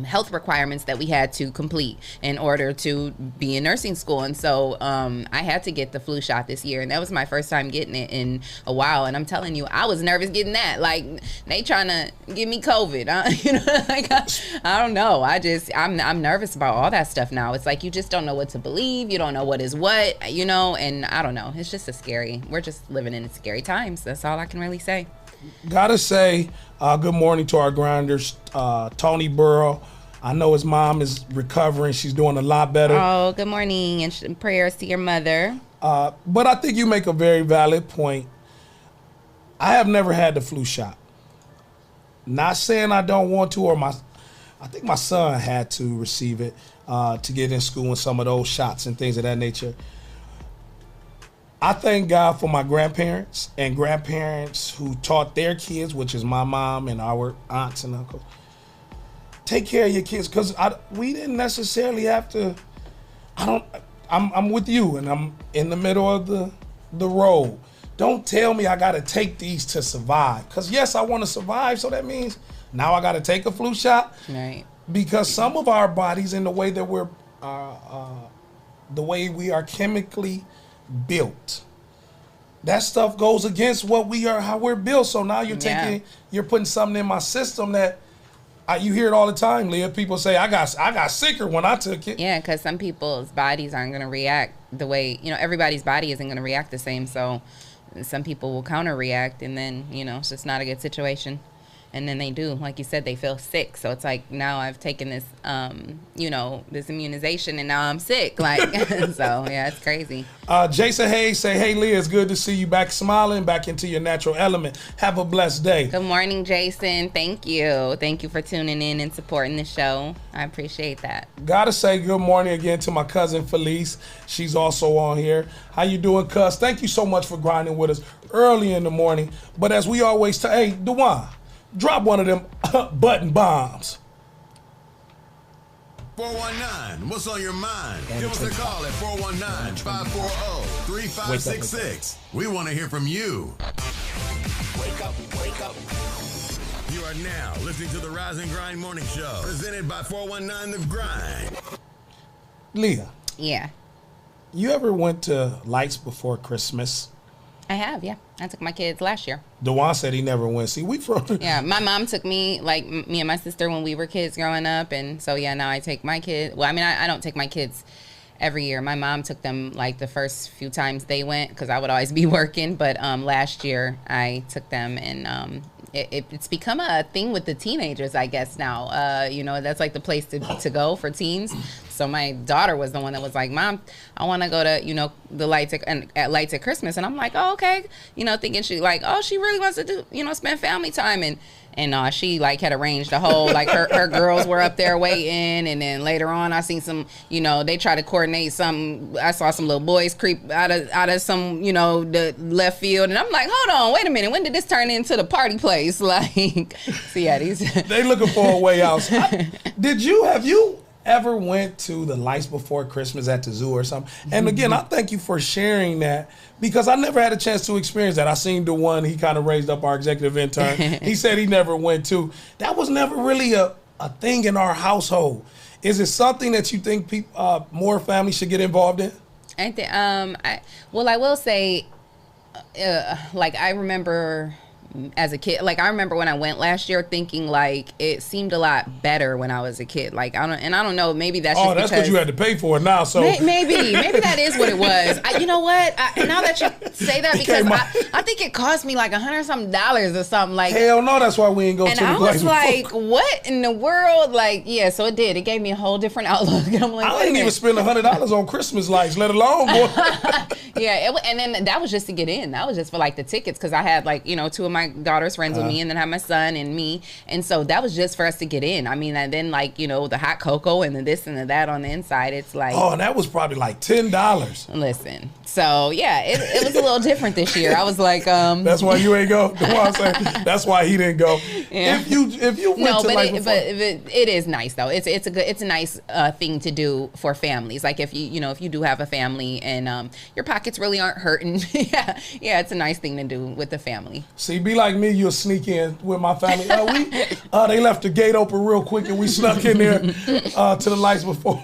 health requirements that we had to complete in order to be in nursing school. And so I had to get the flu shot this year, and that was my first time getting it in a while. And I'm telling you, I was nervous getting that. Like, they trying to give me COVID. You know, like, I don't know. I'm nervous about all that stuff now. It's like you just don't know what to believe. You don't know what is what, you know, and I don't know. It's just we're just living in scary times. That's all I can really say. Gotta say, good morning to our grinders. Tony Burrow. I know his mom is recovering. She's doing a lot better. Oh, good morning, and prayers to your mother. But I think you make a very valid point. I have never had the flu shot. Not saying I don't want to, I think my son had to receive it to get in school and some of those shots and things of that nature. I thank God for my grandparents and grandparents who taught their kids, which is my mom and our aunts and uncles. Take care of your kids, because we didn't necessarily have to. I'm with you, and I'm in the middle of the road. Don't tell me I got to take these to survive, because yes, I want to survive. So that means now I got to take a flu shot, Right? because some of our bodies, in the way that the way we are chemically built, that stuff goes against what we are, how we're built. So now you're putting something in my system that you hear it all the time, Leah. People say I got sicker when I took it. Yeah, because some people's bodies aren't going to react the way, everybody's body isn't going to react the same. So some people will counter react, and then it's just not a good situation. And then they do, like you said, they feel sick. So it's like, now I've taken this, this immunization, and now I'm sick. Like, so yeah, it's crazy. Jason Hayes say, hey, Leah, it's good to see you back smiling, back into your natural element. Have a blessed day. Good morning, Jason. Thank you. Thank you for tuning in and supporting the show. I appreciate that. Gotta say good morning again to my cousin Felice. She's also on here. How you doing, cuz? Thank you so much for grinding with us early in the morning. But as we always hey, Dewan, drop one of them button bombs. 419, what's on your mind? Give us a call at 419-540-3566. We want to hear from you. Wake up, wake up. You are now listening to the Rise and Grind Morning Show, presented by 419 The Grind. Leah. Yeah. You ever went to Lights Before Christmas? I have, yeah. I took my kids last year. Dewan said he never went. See, we from... Yeah, my mom took me, like, me and my sister when we were kids growing up. And so, yeah, now I take my kids. Well, I mean, I don't take my kids every year. My mom took them, like, the first few times they went, because I would always be working. But last year I took them, and it's become a thing with the teenagers, I guess, now. That's, like, the place to go for teens. So my daughter was the one that was like, Mom, I want to go to, the Lights at Lights at Christmas. And I'm like, oh, okay. Thinking she really wants to do, spend family time. And she, like, had arranged a whole, like, her girls were up there waiting. And then later on, I seen some, they try to coordinate some. I saw some little boys creep out of some, the left field. And I'm like, hold on, wait a minute. When did this turn into the party place? Like, so yeah, they looking for a way out. Have you ever went to the Lights Before Christmas at the zoo or something? And again, I thank you for sharing that, because I never had a chance to experience that. I seen the one, he kind of raised up our executive intern. He said he never went to. That was never really a thing in our household. Is it something that you think more families should get involved in? I think, I will say, like, I remember as a kid. Like I remember when I went last year thinking like it seemed a lot better when I was a kid. Like I don't know, maybe that's just that's because you had to pay for it now. So maybe that is what it was. You know what? Now that you say that, because I think it cost me like $100-something or something. Like hell no, that's why we ain't go to the And I was like, what in the world? Like, yeah, so it did. It gave me a whole different outlook. I'm like, I didn't even spend $100 on Christmas lights, let alone yeah, and then that was just to get in. That was just for like the tickets, because I had like, you know, 2 of my daughter's friends with me, and then I had my son and me, and so that was just for us to get in. I mean, and then like, you know, the hot cocoa and the this and the that on the inside. It's like, and that was probably like $10. Listen, so yeah, it was a little different this year. I was like, that's why you ain't go. That's why he didn't go. Yeah. If you went to it is nice though. It's a nice thing to do for families. Like if you do have a family and your pockets really aren't hurting, yeah, it's a nice thing to do with the family. See, be like me, you'll sneak in with my family. They left the gate open real quick and we snuck in there to the lights before.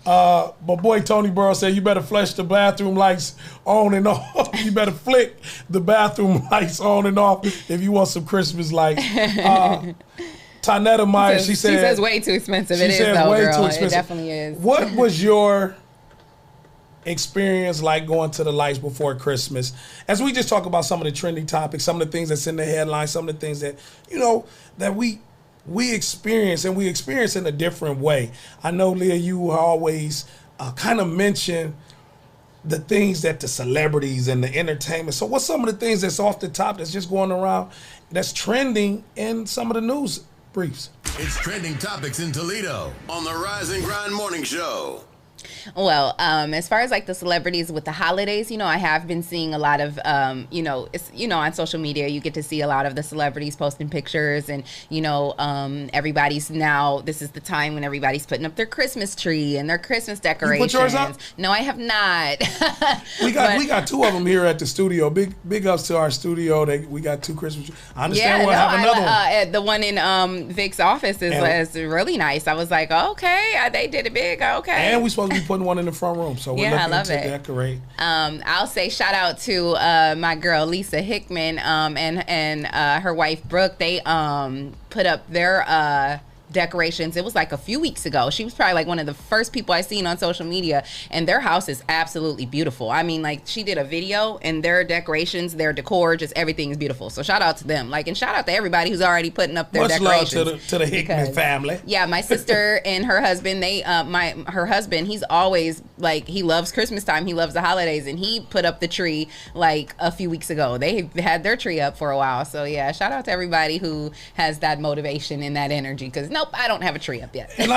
But boy, Tony Burrow said you better flush the bathroom lights on and off. You better flick the bathroom lights on and off if you want some Christmas lights. Tynetta Meyer, she says way too expensive. It is though, girl. It definitely is. What was your experience like going to the lights before Christmas? As we just talk about some of the trending topics, some of the things that's in the headlines, some of the things that, you know, that we experience, and we experience in a different way. I know, Leah, you always kind of mention the things that the celebrities and the entertainment. So what's some of the things that's off the top that's just going around that's trending in some of the news briefs? It's trending topics in Toledo on the Rise and Grind Morning Show. Well, as far as like the celebrities with the holidays, you know, I have been seeing a lot of, on social media, you get to see a lot of the celebrities posting pictures, and, you know, everybody's now, this is the time when everybody's putting up their Christmas tree and their Christmas decorations. You put yours up? No, I have not. we got 2 of them here at the studio. Big ups to our studio. We got 2 Christmas trees. I understand we'll have another one. The one in Vic's office is really nice. I was like, okay, they did it big. Okay. And we supposed to be putting one in the front room, so we're looking to decorate. I'll say shout out to my girl Lisa Hickman and her wife Brooke. They put up their decorations. It was like a few weeks ago. She was probably like one of the first people I seen on social media, and their house is absolutely beautiful. I mean, like, she did a video, and their decorations, their decor, just everything is beautiful. So shout out to them. Like, and shout out to everybody who's already putting up their decorations. Much love to the Hickman family. Yeah, my sister and her husband, her husband, he's always like, he loves Christmas time, he loves the holidays, and he put up the tree like a few weeks ago. They had their tree up for a while. So yeah, shout out to everybody who has that motivation and that energy, because nope, I don't have a tree up yet. And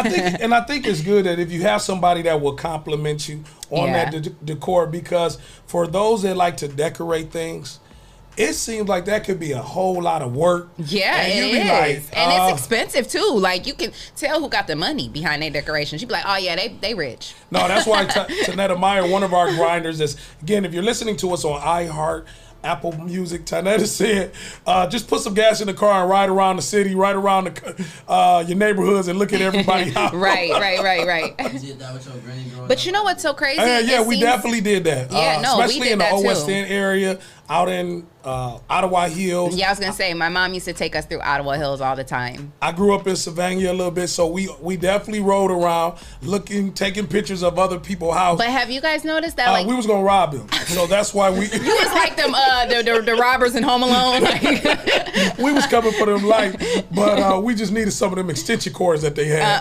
I think it's good that if you have somebody that will compliment you on that decor, because for those that like to decorate things, it seems like that could be a whole lot of work. Yeah, and it is. Like, and it's expensive too. Like, you can tell who got the money behind their decorations. You be like, oh yeah, they rich. No, that's why Tynetta Meyer, one of our grinders, is, again, if you're listening to us on iHeart, Apple Music, Tynetta said, just put some gas in the car and ride around the city, ride around your neighborhoods and look at everybody out. Right. But you know what's so crazy? We definitely did that. Yeah, especially in the Old West End area, out in Ottawa Hills. Yeah, I was gonna say, my mom used to take us through Ottawa Hills all the time. I grew up in Savannah a little bit, so we definitely rode around taking pictures of other people's houses. But have you guys noticed that we was gonna rob them, so that's why we. You was like them the robbers in Home Alone. We was coming for them lights, but we just needed some of them extension cords that they had.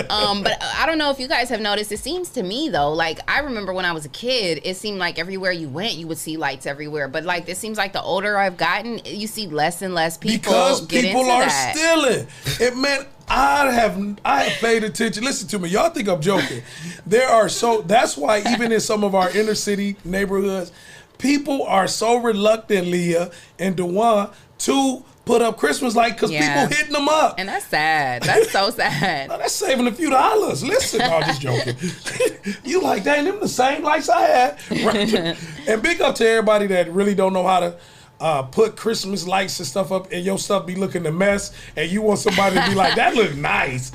But I don't know if you guys have noticed. It seems to me though, like, I remember when I was a kid, it seemed like everywhere you went, you would see lights everywhere. But like, it seems like the older I've gotten, you see less and less people get into that. Stealing. It meant I have paid attention. Listen to me, y'all think I'm joking. That's why even in some of our inner city neighborhoods, people are so reluctant, Leah and Dewan, to put up Christmas lights because people hitting them up. And that's sad. That's so sad. That's saving a few dollars. Listen, I'm just joking. You like, dang, them the same lights I had. Right? And big up to everybody that really don't know how to put Christmas lights and stuff up, and your stuff be looking a mess, and you want somebody to be like, that look nice.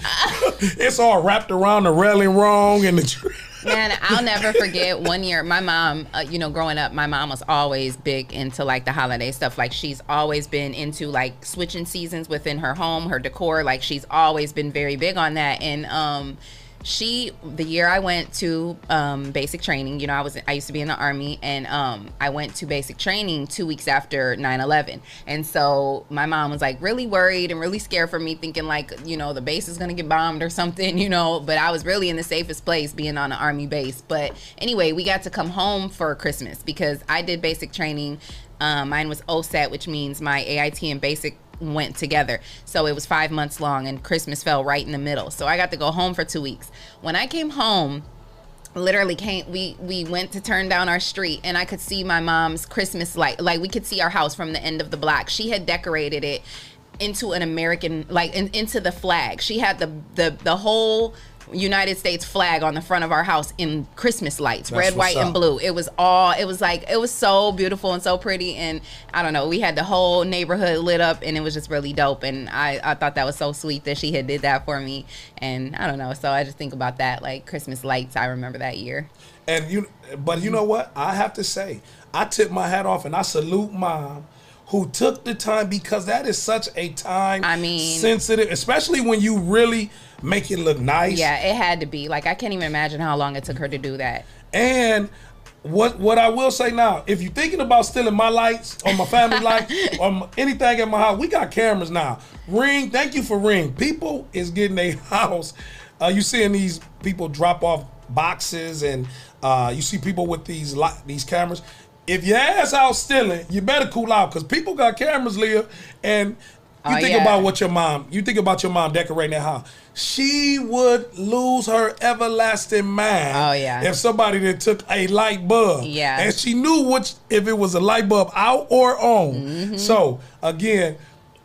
It's all wrapped around the railing wrong and the tree. Man, I'll never forget one year. My mom, growing up, my mom was always big into like the holiday stuff. Like she's always been into like switching seasons within her home, her decor. Like she's always been very big on that. And the year I went to basic training, I used to be in the Army, and I went to basic training 2 weeks after 9/11. And so my mom was like really worried and really scared for me, thinking like, the base is going to get bombed or something, but I was really in the safest place being on an Army base. But anyway, we got to come home for Christmas because I did basic training. Mine was OSAT, which means my AIT and basic went together. So it was 5 months long, and Christmas fell right in the middle. So I got to go home for 2 weeks. When I came home, we went to turn down our street, and I could see my mom's Christmas light. Like we could see our house from the end of the block. She had decorated it into an American, into the flag. She had the whole United States flag on the front of our house in Christmas lights, red, white, and blue. It was so beautiful and so pretty. And I don't know, we had the whole neighborhood lit up, and it was just really dope. And I thought that was so sweet that she had did that for me. And I don't know, so I just think about that, like Christmas lights. I remember that year. But you know what? I have to say, I tip my hat off and I salute Mom, who took the time, because that is such a time sensitive, especially when you really make it look nice. Yeah, it had to be. Like, I can't even imagine how long it took her to do that. And what I will say now, if you're thinking about stealing my lights or my family lights or anything at my house, we got cameras now. Ring, thank you for Ring. People is getting a house. You seeing these people drop off boxes, and you see people with these cameras. If your ass out stealing, you better cool out, because people got cameras, Leah, and you think about your mom decorating that house. She would lose her everlasting mind if somebody that took a light bulb. Yeah. And she knew if it was a light bulb out or on. Mm-hmm. So, again,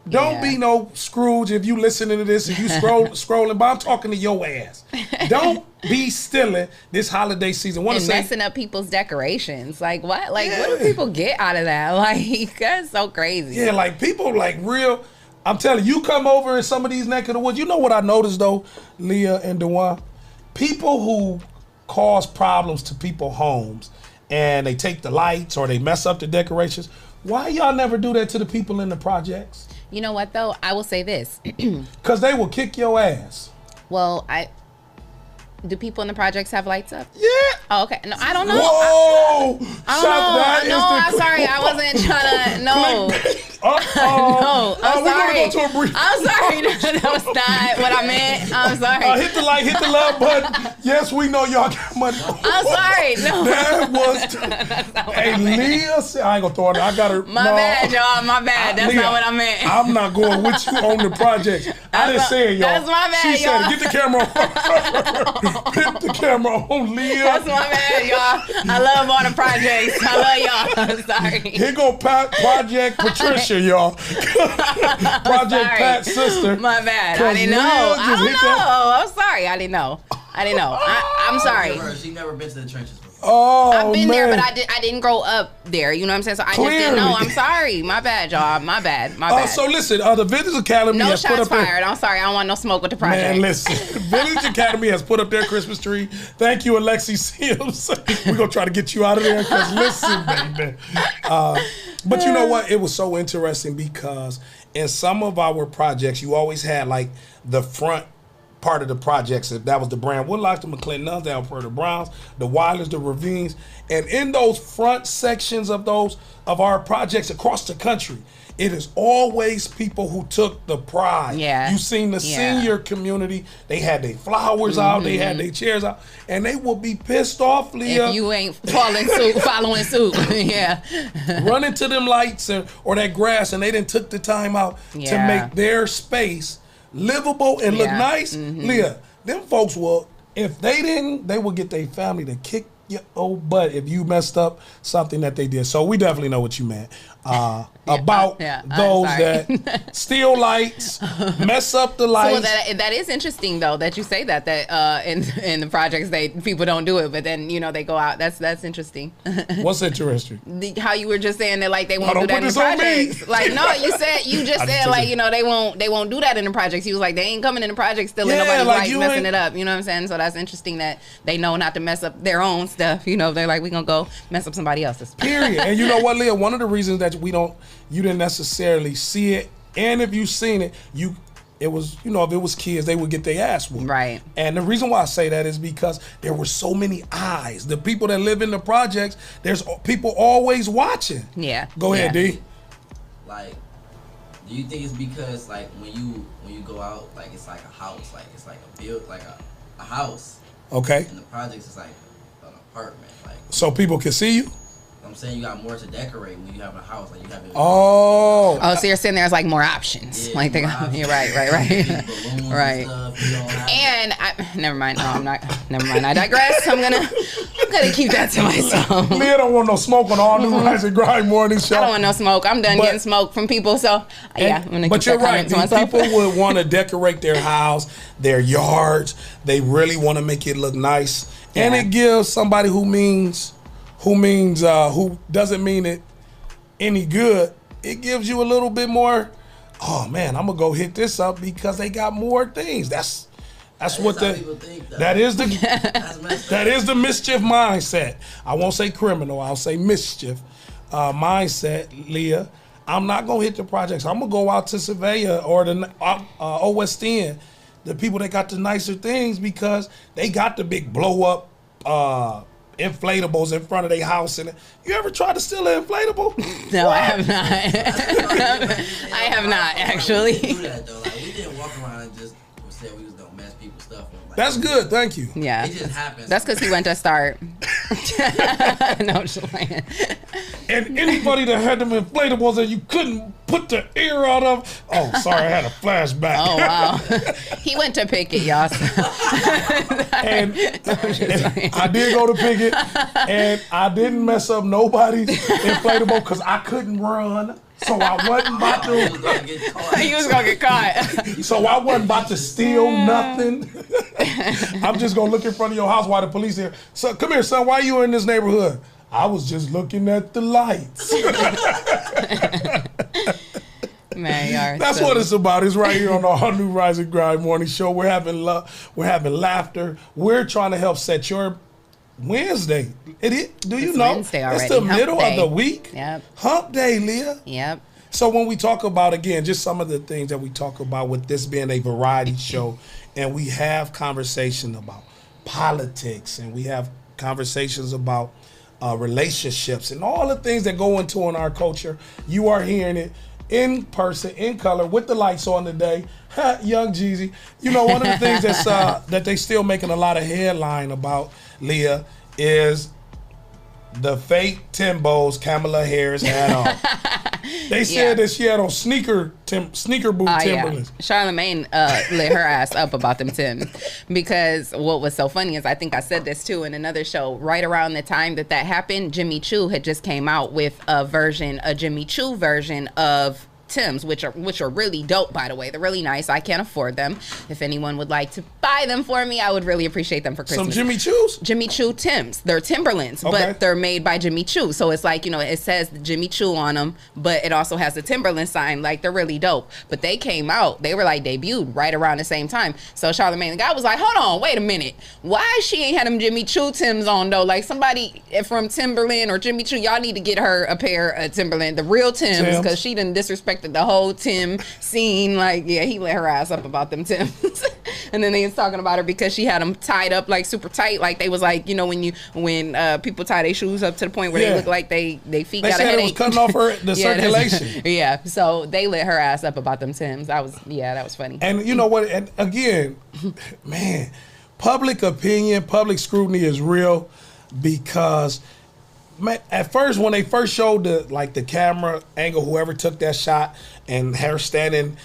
don't be no Scrooge if you listening to this, if you scrolling by. I'm talking to your ass. Don't be stealing this holiday season. Messing up people's decorations. Like, what? Like, what do people get out of that? Like, that's so crazy. Yeah, like, people, like, real. I'm telling you, come over in some of these neck of the woods. You know what I noticed, though, Leah and Dewan? People who cause problems to people's homes, and they take the lights or they mess up the decorations, why y'all never do that to the people in the projects? You know what, though? I will say this. Because they will kick your ass. Well, do people in the projects have lights up? Yeah. Oh, okay. No, I don't know. Whoa! I don't know. I'm sorry. I wasn't trying to. No. No. I'm sorry. We're going to go to a brief. I'm sorry. That was not what I meant. I'm sorry. Hit the like, hit the love button. Yes, we know y'all got money. I'm sorry. No. That was. Hey, Leah said, I ain't going to throw it. I got her. My bad, y'all. My bad. That's Leah, not what I meant. I'm not going with you on the projects. I didn't say it, y'all. That's my bad, she y'all. Said, get the camera on. Hit the camera on, Leah. That's my bad, y'all. I love all the projects. I love y'all. I'm sorry. Here go Project Patricia, y'all. Project Pat's sister. My bad. I didn't know. I don't know. I'm sorry. I didn't know. I'm sorry. She never been to the trenches before. Oh, I've been man. there, but I didn't grow up there. You know what I'm saying? So I just didn't know. I'm sorry. My bad, y'all. My bad. So listen, the Vintage Academy has put up. No shots fired. I'm sorry. I don't want no smoke with the project. Man, listen. Vintage Academy has put up their Christmas tree. Thank you, Alexi Sims. We're going to try to get you out of there, because listen, baby. But you know what? It was so interesting, because in some of our projects, you always had like the front part of the projects. That was the Brand Woodlocks, the McClinton Nuns, the Browns, the Wilders, the Ravines. And in those front sections of our projects across the country, it is always people who took the pride. Yeah. You seen the senior community, they had their flowers out, they had their chairs out, and they will be pissed off, Leah. If you ain't following suit. Yeah. Running to them lights or that grass, and they didn't took the time out to make their space livable and look nice. Leah, them folks will, if they didn't, they would get their family to kick your old butt if you messed up something that they did. So we definitely know what you meant. about I'm those sorry. that steal lights, mess up the So lights. that is interesting though that you say that in the projects people don't do it, but then they go out. That's interesting. What's interesting? How you were just saying that like they won't Oh, do don't that in put the this on me. projects. Like no, you just said like they won't do that in the projects. You was like they ain't coming in the projects stealing nobody's like, lights, you messing ain't- it up. You know what I'm saying? So that's interesting that they know not to mess up their own stuff. They're like we gonna go mess up somebody else's. Period. And you know what, Leah? One of the reasons that you didn't necessarily see it, and if you seen it, it was, if it was kids, they would get their ass whooped. Right. And the reason why I say that is because there were so many eyes. The people that live in the projects, there's people always watching. Yeah. Go ahead, D. Like, do you think it's because like when you go out, like it's like a house, like it's like a house. Okay. And the projects is like an apartment, like. So people can see you? I'm saying you got more to decorate when you have a house, like you have. Oh. Oh, so you're saying there's like more options. Yeah, Like they more got, options. you're right. Balloons Right. And stuff, you don't have And never mind. No, I'm not. Never mind. I digress. I'm gonna keep that to myself. Leah don't want no smoke on all new Rise and Grind morning show. I don't want no smoke. I'm done But- getting smoke from people. So yeah, I'm gonna But keep you're that right. comment to myself. People would want to decorate their house, their yards. They really want to make it look nice, and Yeah. it gives somebody who doesn't mean it any good. It gives you a little bit more. Oh man, I'm gonna go hit this up because they got more things. That's what how people think, though. that is the That's messed up. that is the mischief mindset. I won't say criminal. I'll say mischief mindset, Leah. I'm not gonna hit the projects. I'm gonna go out to Surveyor or the OSN, the people that got the nicer things because they got the big blow up inflatables in front of their house. And you ever tried to steal an inflatable? No, I have not. I have not actually. We didn't do that though. Like we didn't walk around and just say we was gonna mess people's stuff up. Like, That's good. Thank you. Yeah. It just happens. That's because he went to start. No, I'm just playing. And anybody that had them inflatables that you couldn't put the air out of. Oh, sorry, I had a flashback. Oh wow. He went to Pickett, y'all. And I did go to Pickett, and I didn't mess up nobody's inflatable because I couldn't run. So I wasn't about You was to. gonna get caught. He was gonna get caught. So I wasn't about to steal nothing. I'm just gonna look in front of your house while the police here. So come here, son. Why you in this neighborhood? I was just looking at the lights. Man, you are That's silly. what it's about. It's right here on the All New Rise and Grind morning show. We're having love. We're having laughter. We're trying to help set your Wednesday. Do you It's know? Wednesday It's already. the Hump middle day. of the week. Yep. Hump day, Leah. Yep. So when we talk about, again, just some of the things that we talk about with this being a variety show, and we have conversation about politics, and we have conversations about relationships, and all the things that go into in our culture, you are hearing it in person, in color, with the lights on today. Young Jeezy. You know, one of the things that's that they still making a lot of headline about, Leah, is the fake Timbos Kamala Harris had on. They said that she had on sneaker boot Timberlands. Yeah. Charlamagne lit her ass up about them Timbs because what was so funny is I think I said this too in another show. Right around the time that happened, Jimmy Choo had just came out with a Jimmy Choo version of Timbs, which are really dope, by the way. They're really nice. I can't afford them. If anyone would like to buy them for me, I would really appreciate them for Christmas. Some Jimmy Choos? Jimmy Choo Timbs. They're Timberlands, Okay. but they're made by Jimmy Choo. So it's like, it says Jimmy Choo on them, but it also has the Timberland sign. Like, they're really dope. But they came out, they were like debuted right around the same time. So Charlamagne, the guy was like, hold on, wait a minute. Why she ain't had them Jimmy Choo Timbs on though? Like somebody from Timberland or Jimmy Choo, y'all need to get her a pair of Timberland, the real Timbs, because she done disrespected the whole Tim scene. Like, yeah, he let her ass up about them Timbs. And then they was talking about her because she had them tied up like super tight. Like they was like, when people tie their shoes up to the point where they look like they feet They got a said headache. it was cutting off the Yeah, that's- circulation. Yeah, so they lit her ass up about them Timbs. That was funny. And you know what? And again, man, public opinion, public scrutiny is real because at first, when they first showed the camera angle, whoever took that shot, and her standing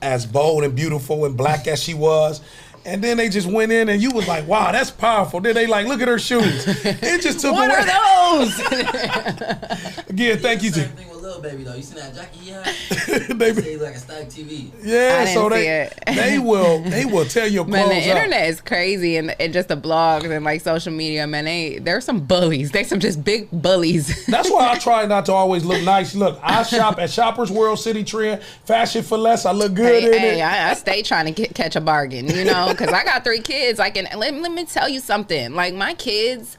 as bold and beautiful and black as she was, and then they just went in and you was like, wow, that's powerful. Then they like, look at her shoes. It just took What away. are those? Again, thank you. Same thing with Lil Lil Baby though. You seen that jacket he had? They He's like a static TV. Yeah, I didn't so see it. they will tear your clothes Man, the up. internet is crazy, and just the blogs and like social media. Man, there's some bullies. They some just big bullies. That's why I try not to always look nice. Look, I shop at Shoppers World, City Trend, Fashion for Less. I look good in it. I stay trying to catch a bargain, you know, because I got 3 kids. Let me tell you something. Like my kids,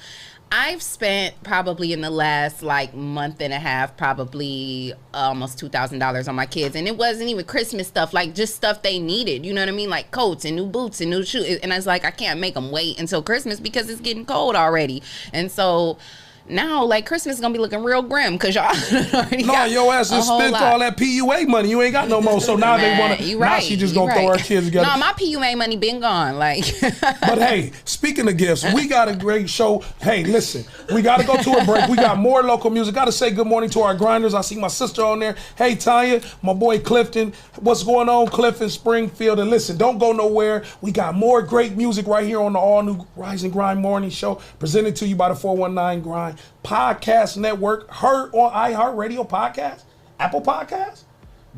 I've spent probably in the last like month and a half, probably almost $2,000 on my kids. And it wasn't even Christmas stuff, like just stuff they needed. You know what I mean? Like coats and new boots and new shoes. And I was like, I can't make them wait until Christmas because it's getting cold already. And so now, like, Christmas is going to be looking real grim because y'all already got your ass has spent all that PUA money. You ain't got no more. So now they want to, now she just going to throw her kids together. No, my PUA money been gone. Like, but hey, speaking of gifts, we got a great show. Hey, listen, we got to go to a break. We got more local music. Got to say good morning to our grinders. I see my sister on there. Hey, Tanya, my boy Clifton. What's going on, Clifton, Springfield? And listen, don't go nowhere. We got more great music right here on the all-new Rise and Grind Morning Show, presented to you by the 419 Grind Podcast Network. Heard on iHeartRadio Podcast, Apple Podcasts,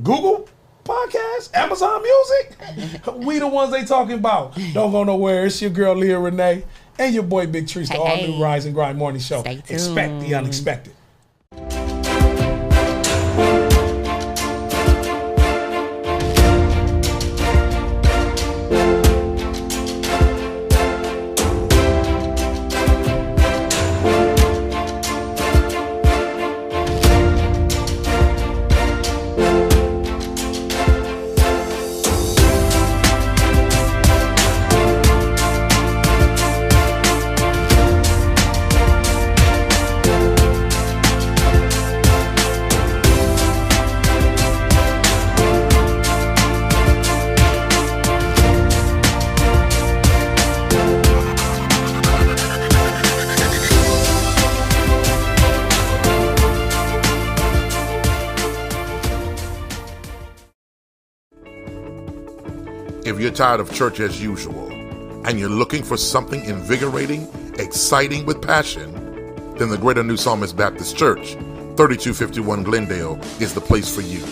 Google Podcasts, Amazon Music. We the ones they talking about. Don't go nowhere. It's your girl Leah Renee and your boy Big Trees, the all-new Rise and Grind Morning Show. Expect the unexpected. If you're tired of church as usual and you're looking for something invigorating, exciting with passion, then the Greater New Psalmist Baptist Church, 3251 Glendale, is the place for you.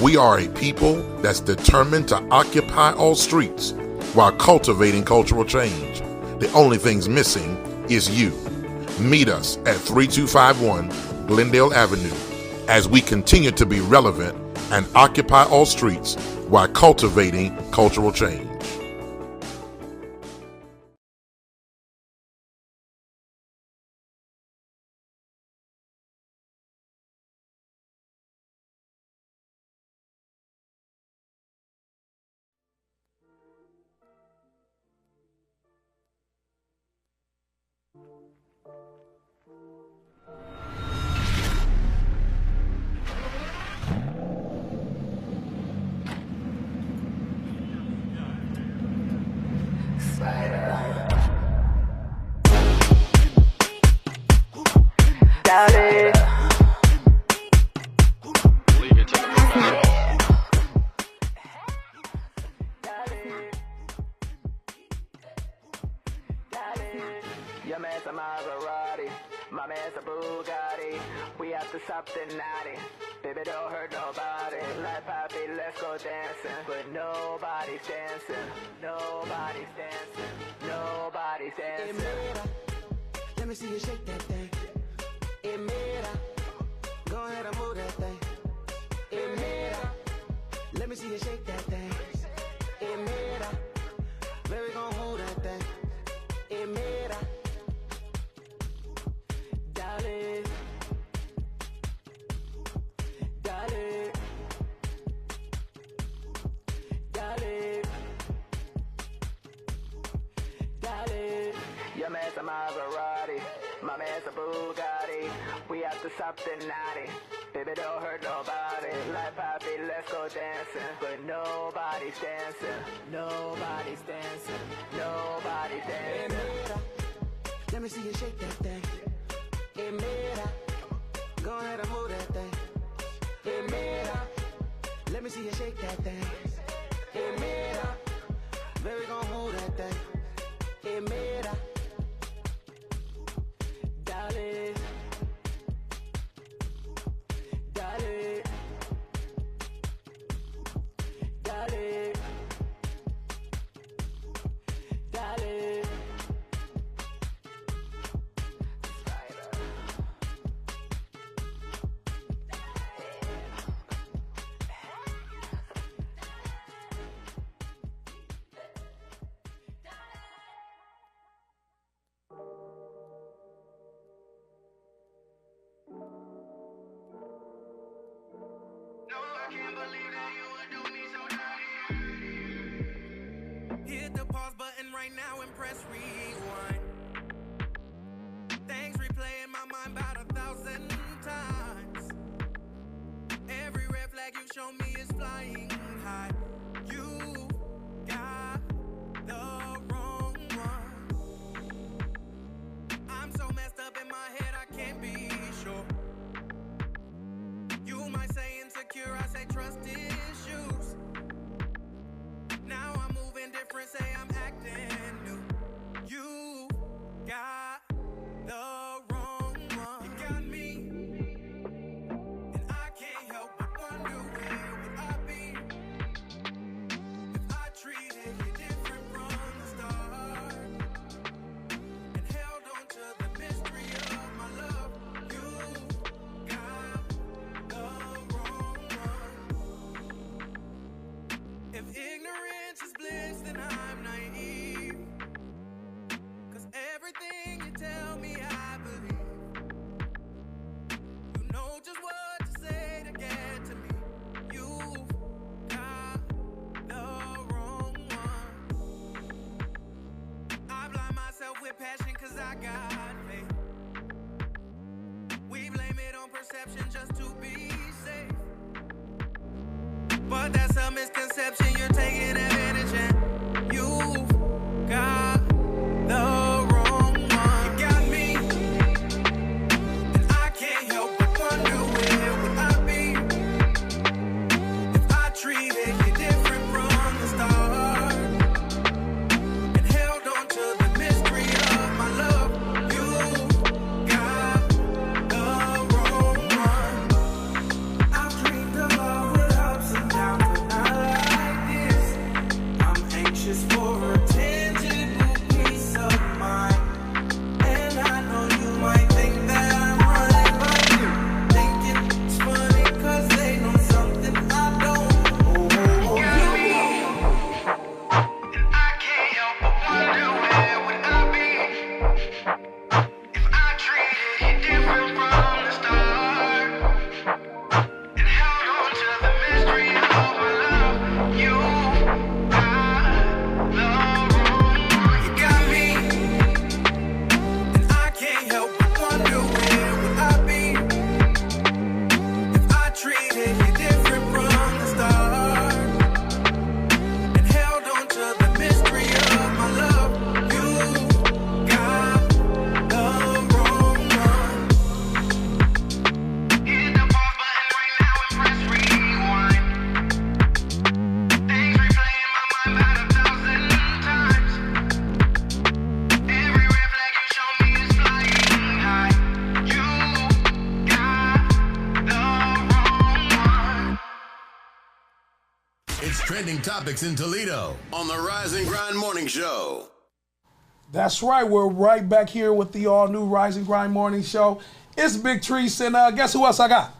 We are a people that's determined to occupy all streets while cultivating cultural change. The only thing's missing is you. Meet us at 3251 Glendale Avenue as we continue to be relevant and occupy all streets while cultivating cultural change. Your man's a Maserati, my man's a Bugatti. We have to stop the naughty. Baby, don't hurt nobody. Like Poppy, let's go dancing. But nobody's dancing. Nobody's dancing. Nobody's dancing. Let me see you shake that thing. Go ahead and move that thing. Let me see you shake that thing. Baby, gon' hold that thing. Dale. Dale. Dale. Dale. Your man's a Maserati, my man's a Bugatti. We have to stop the naughty. Baby, don't hurt nobody. Like Poppy, let's go dancing. But nobody's dancing. Nobody's dancing. Nobody's dancing. Let me see you shake that thing. Go ahead and move that thing. Let me see you shake that thing. Baby, gon' hold that thing. Dale. Dale. Hit the pause button right now and press rewind. Things replay in my mind about 1,000 times. Every red flag you show me is flying high. You got the wrong one. I'm so messed up in my head, I can't be sure. You might say insecure, I say trust issues. Now I'm moving different, say I'm acting new. You got the wrong one. You got me, and I can't help but wonder where would I be if I treated you different from the start and held on to the mystery of my love. You got the wrong one. If ignorance is bliss, then I'm naive. 'Cause everything you tell me, I believe. You know just what to say to get to me. You've got the wrong one. I blind myself with passion 'cause I got faith. We blame it on perception just to be safe. But that's a misconception, you're taking advantage and you've got the wrong one. You got me, and I can't help but wonder where would I be if I treated you different from the start and held on to the mystery of my love. You've got the wrong one. I've dreamed of love with ups and downs, but not like this. I'm anxious for a tangible peace of mind, and I know you might think that I'm running, but you think it's funny 'cause they know something I don't. Oh, you got me, and I can't help but wonder where would I be if I treated you different from the start and held on to the mystery of my love. You got the wrong one. You got me, and I can't help but wonder where would I be if I treated you different from the start and held on to the mystery of my love. You got the wrong one. Hit the pause button right now and press rewind. Things replay in my mind about 1,000 times. Every red flag you show me is flying high. You got the wrong one. It's trending topics in Toledo on the Rise and Grind Morning Show. That's right. We're right back here with the all-new Rise and Grind Morning Show. It's Big Treese, and guess who else I got?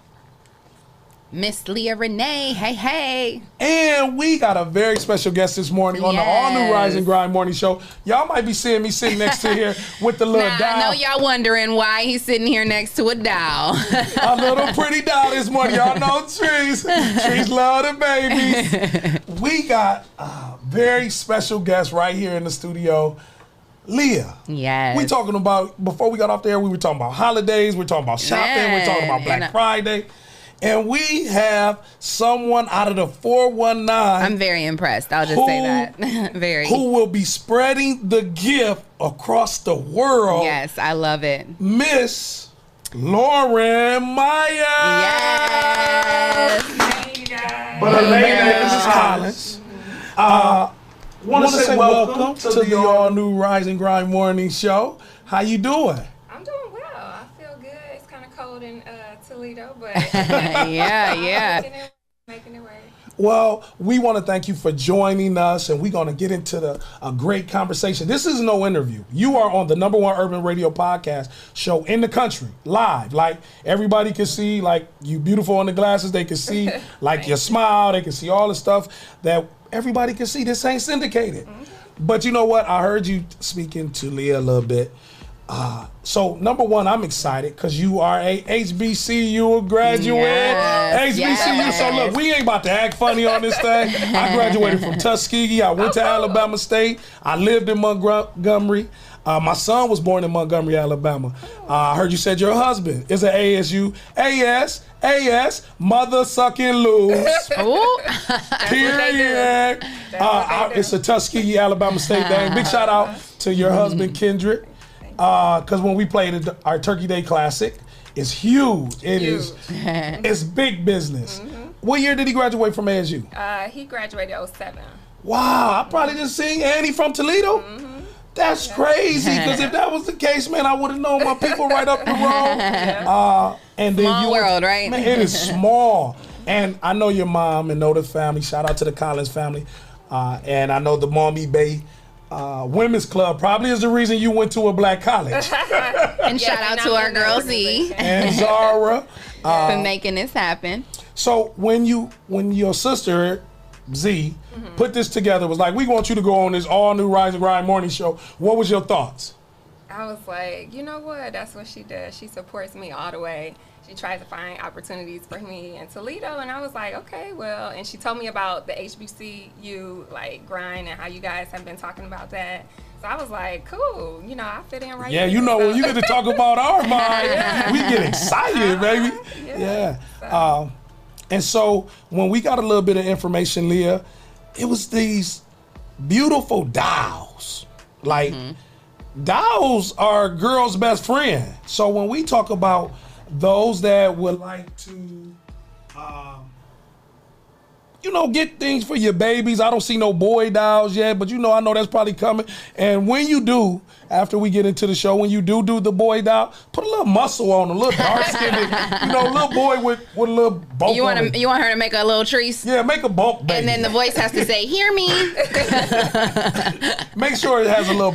Miss Leah Renee. Hey, hey. And we got a very special guest this morning on the all-new Rise and Grind Morning Show. Y'all might be seeing me sitting next to here with the little Now, doll. I know y'all wondering why he's sitting here next to a doll. A little pretty doll this morning. Y'all know Treese. Treese love the babies. We got a very special guest right here in the studio. Leah. Yes. We talking about, before we got off there, we were talking about holidays, we're talking about shopping, we're talking about Black Friday. And we have someone out of the 419. I'm very impressed. I'll just say that. Very. Who will be spreading the gift across the world. Yes, I love it. Miss Lauren Myers. Yes. But her name is Collins. Want to say welcome to the all-new Rise and Grind Morning Show. How you doing? I'm doing well. I feel good. It's kind of cold in Toledo, but yeah. Making it work. Well, we want to thank you for joining us, and we're going to get into a great conversation. This is no interview. You are on the #1 urban radio podcast show in the country, live. Like, everybody can see, like, you beautiful in the glasses. They can see, like, your smile. They can see all the stuff that everybody can see. This ain't syndicated. Mm-hmm. But you know what? I heard you speaking to Leah a little bit. So number one, I'm excited because you are a HBCU graduate. Yes, HBCU. So look, we ain't about to act funny on this thing. I graduated from Tuskegee. I went to Alabama State. I lived in Montgomery. My son was born in Montgomery, Alabama. I heard you said your husband is an ASU. AS, mother sucking loose. Period. It's a Tuskegee, Alabama State thing. Big shout out to your husband, Kendrick. Because when we played our Turkey Day Classic, it's huge. It's big business. What year did he graduate from ASU? He graduated 07. Wow, I probably just seen Annie from Toledo. That's crazy, because if that was the case, man, I would have known my people right up the road. And then Small world, right? Man, it is small. And I know your mom and know the family. Shout out to the Collins family. And I know the Maumee Bay Women's Club probably is the reason you went to a black college. And shout out to our girl Z and Zara for making this happen. So when your sister Z put this together, was like, we want you to go on this all new Rise and Grind morning show. What was your thoughts? I was like, you know what? That's what she does. She supports me all the way. She tries to find opportunities for me in Toledo, and I was like, okay, well. And she told me about the HBCU like grind and how you guys have been talking about that. So I was like, cool. You know, I fit in right. Yeah, here. you know, when you get to talk about our mind, we get excited, baby. Yeah. And so when we got a little bit of information, Leah, it was these beautiful dolls. Like, dolls are girls' best friend. So when we talk about those that would like to, get things for your babies, I don't see no boy dolls yet, but I know that's probably coming. And when you do, after we get into the show, when you do the boy doll, put a little muscle on, a little dark-skinned, little boy with a little bulk You on it. You want her to make a little trees? Yeah, make a bulk baby. And then the voice has to say, hear me. Make sure it has a little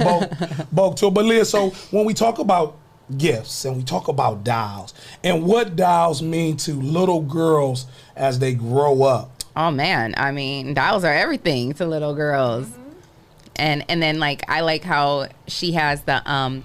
bulk to it. But Leah, so when we talk about gifts and we talk about dolls and what dolls mean to little girls as they grow up. Oh man, I mean, dolls are everything to little girls. And then like I like how she has the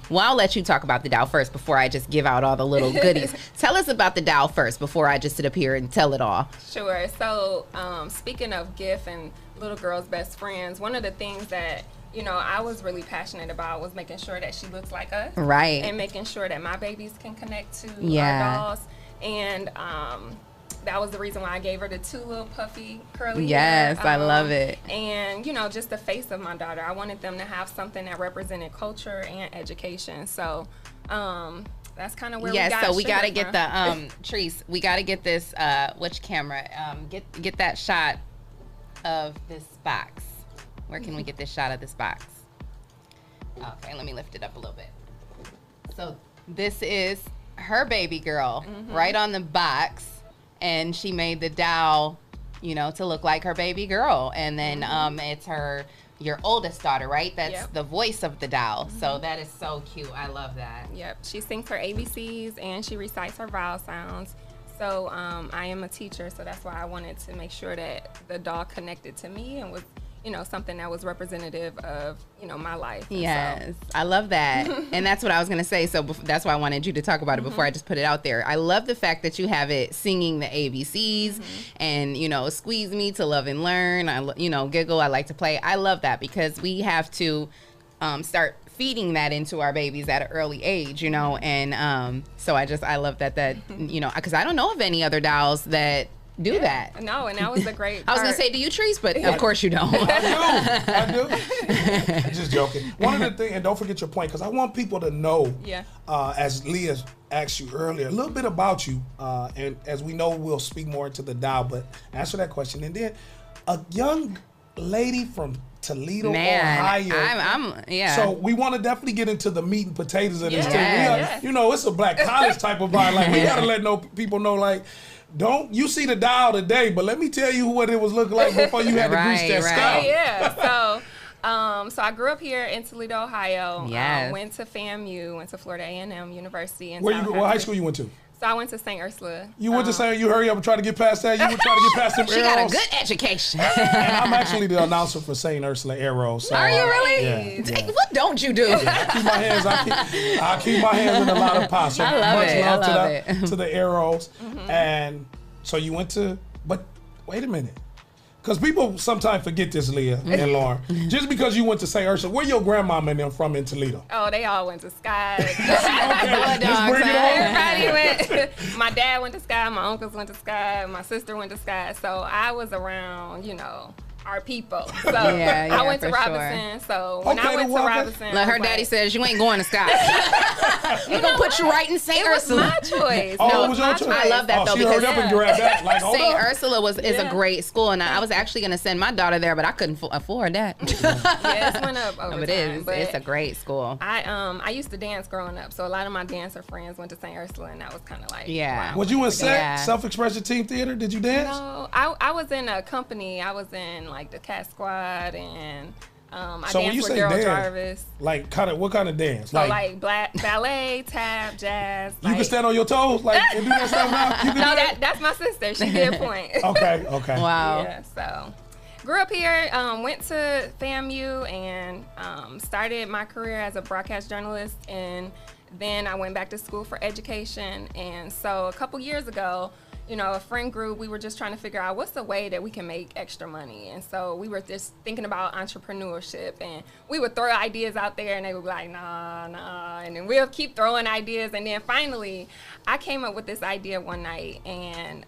well, I'll let you talk about the doll first before I just give out all the little goodies. Tell us about the doll first before I just sit up here and tell it all. Sure. So speaking of gift and little girls' best friends, one of the things that I was really passionate about was making sure that she looks like us. Right. And making sure that my babies can connect to our dolls. And that was the reason why I gave her the 2 little puffy curly hair. Yes, I love it. And, just the face of my daughter. I wanted them to have something that represented culture and education. So that's kind of where we got so we got to Sugar get the, Treese, we got to get this, which camera? Get that shot of this box. Where can we get this shot of this box? Okay, let me lift it up a little bit. So this is her baby girl right on the box. And she made the doll, to look like her baby girl. And then it's your oldest daughter, right? That's the voice of the doll. So that is so cute. I love that. Yep. She sings her ABCs and she recites her vowel sounds. So I am a teacher, so that's why I wanted to make sure that the doll connected to me and was, something that was representative of, my life. Yes, I love that. And that's what I was going to say. So that's why I wanted you to talk about it before I just put it out there. I love the fact that you have it singing the ABCs and, squeeze me to love and learn. Giggle. I like to play. I love that because we have to start feeding that into our babies at an early age, and so I love that, because I don't know of any other dolls that do that. No, and that was a great I was going to say, do you, Treese? But of course you don't. I do. Just joking. One of the things, and don't forget your point, because I want people to know, as Leah asked you earlier, a little bit about you, and as we know, we'll speak more into the doll, but answer that question. And then a young lady from Toledo, Ohio. So we want to definitely get into the meat and potatoes of this thing. It's a black college type of vibe. Like, we got to let people know, like, don't you see the doll today, but let me tell you what it was looking like before you had to grease that scalp. Yeah. So I grew up here in Toledo, Ohio. Yes. Went to FAMU, went to Florida A&M University. What high school you went to? So I went to St. Ursula. You went to St. You hurry up and try to get past that. You were trying to get past them She arrows. got a good education. And I'm actually the announcer for St. Ursula Arrows. So, Are you really? Yeah. What don't you do? I keep my hands. I keep my hands in a lot of pots. So I love much it. love I love it. to the Arrows. And so you went to. But wait a minute. Because people sometimes forget this, Leah and Lauren. Just because you went to St. Ursula, where your grandmama and them from in Toledo? Oh, they all went to Sky. Okay, let's bring it on. Everybody went. My dad went to Sky. My uncles went to Sky. My sister went to Sky. So I was around, our people. So Yeah, I went to for Robinson. So when Okay, I went to well, okay. Robinson, Like her I was daddy like, says, you ain't going to Scott. We're going to put you right in St. it was Ursula. my choice. Oh, No, it was your my choice. choice. I love that, though, She because hurried up and grabbed that. Like, hold St. up. Ursula is a Yeah. great school, and I was actually going to send my daughter there, but I couldn't afford that. Yeah, it went up over But time. But it's a great school. I used to dance growing up, so a lot of my dancer friends went to St. Ursula, and that was kind of like Yeah. wow. Was you in SEC, Yeah. Self-Expression Team Theater? Did you dance? No, I was in a company. I was in like the Cat Squad, and I So when you danced with say Daryl dance, Jarvis. like what kind of dance? So like ballet, tap, jazz. You can stand on your toes, like and do that stuff now. You can No, do that. that's my sister. She did point. Okay. Wow. Yeah, so grew up here, went to FAMU and started my career as a broadcast journalist, and then I went back to school for education. And so a couple years ago, a friend group, we were just trying to figure out what's the way that we can make extra money. And so we were just thinking about entrepreneurship, and we would throw ideas out there and they would be like, nah. And then we'll keep throwing ideas. And then finally I came up with this idea one night, and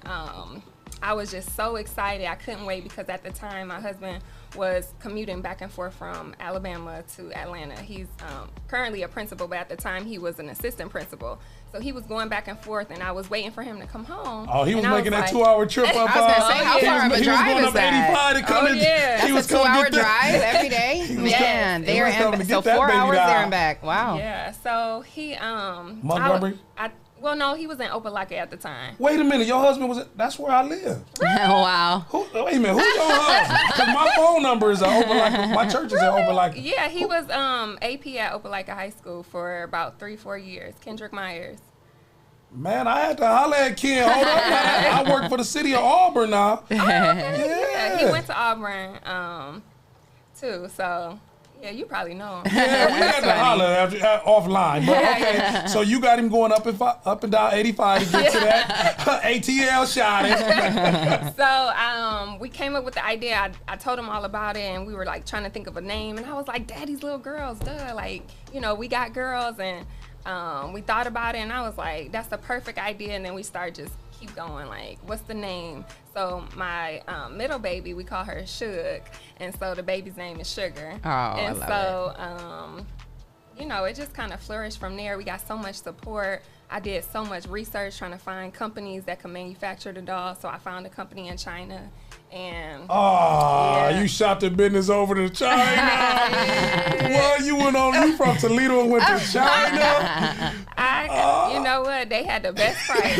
I was just so excited. I couldn't wait because at the time my husband was commuting back and forth from Alabama to Atlanta. He's currently a principal, but at the time he was an assistant principal. So he was going back and forth, and I was waiting for him to come home. Oh, he was And I making that like- 2-hour trip up. I was gonna say, how he far was- of a he was drive going is up that? 85 to come Oh, in. yeah. He was That's a 2-hour coming to get that. drive every day? Man, there was coming and to so get that 4 baby hours down. there and back. Wow. Yeah, so he Montgomery? well, no, he was in Opelika at the time. Wait a minute, your husband was. That's where I live. Wow. Wait a minute, who's your husband? Because my phone number is Opelika. My church is in Opelika. Yeah, he was AP at Opelika High School for about 3-4 years. Kendrick Myers. Man, I had to holler at Ken. Hold up, man. I work for the city of Auburn now. Yeah, he went to Auburn too. So yeah, you probably know him. Yeah, we had to holler offline. But okay, so you got him going up and down 85 to get to that ATL shot. So we came up with the idea. I told him all about it, and we were like trying to think of a name. And I was like, Daddy's Little Girls, duh. Like, we got girls, and we thought about it, and I was like, that's the perfect idea. And then we started just keep going, like, what's the name? So my middle baby, we call her Suge, and so the baby's name is Sugar. Oh, and I love it just kind of flourished from there. We got so much support. I did so much research trying to find companies that could manufacture the doll. So I found a company in China, and you shot the business over to China. Well, you from Toledo and went to China. You know what? They had the best price.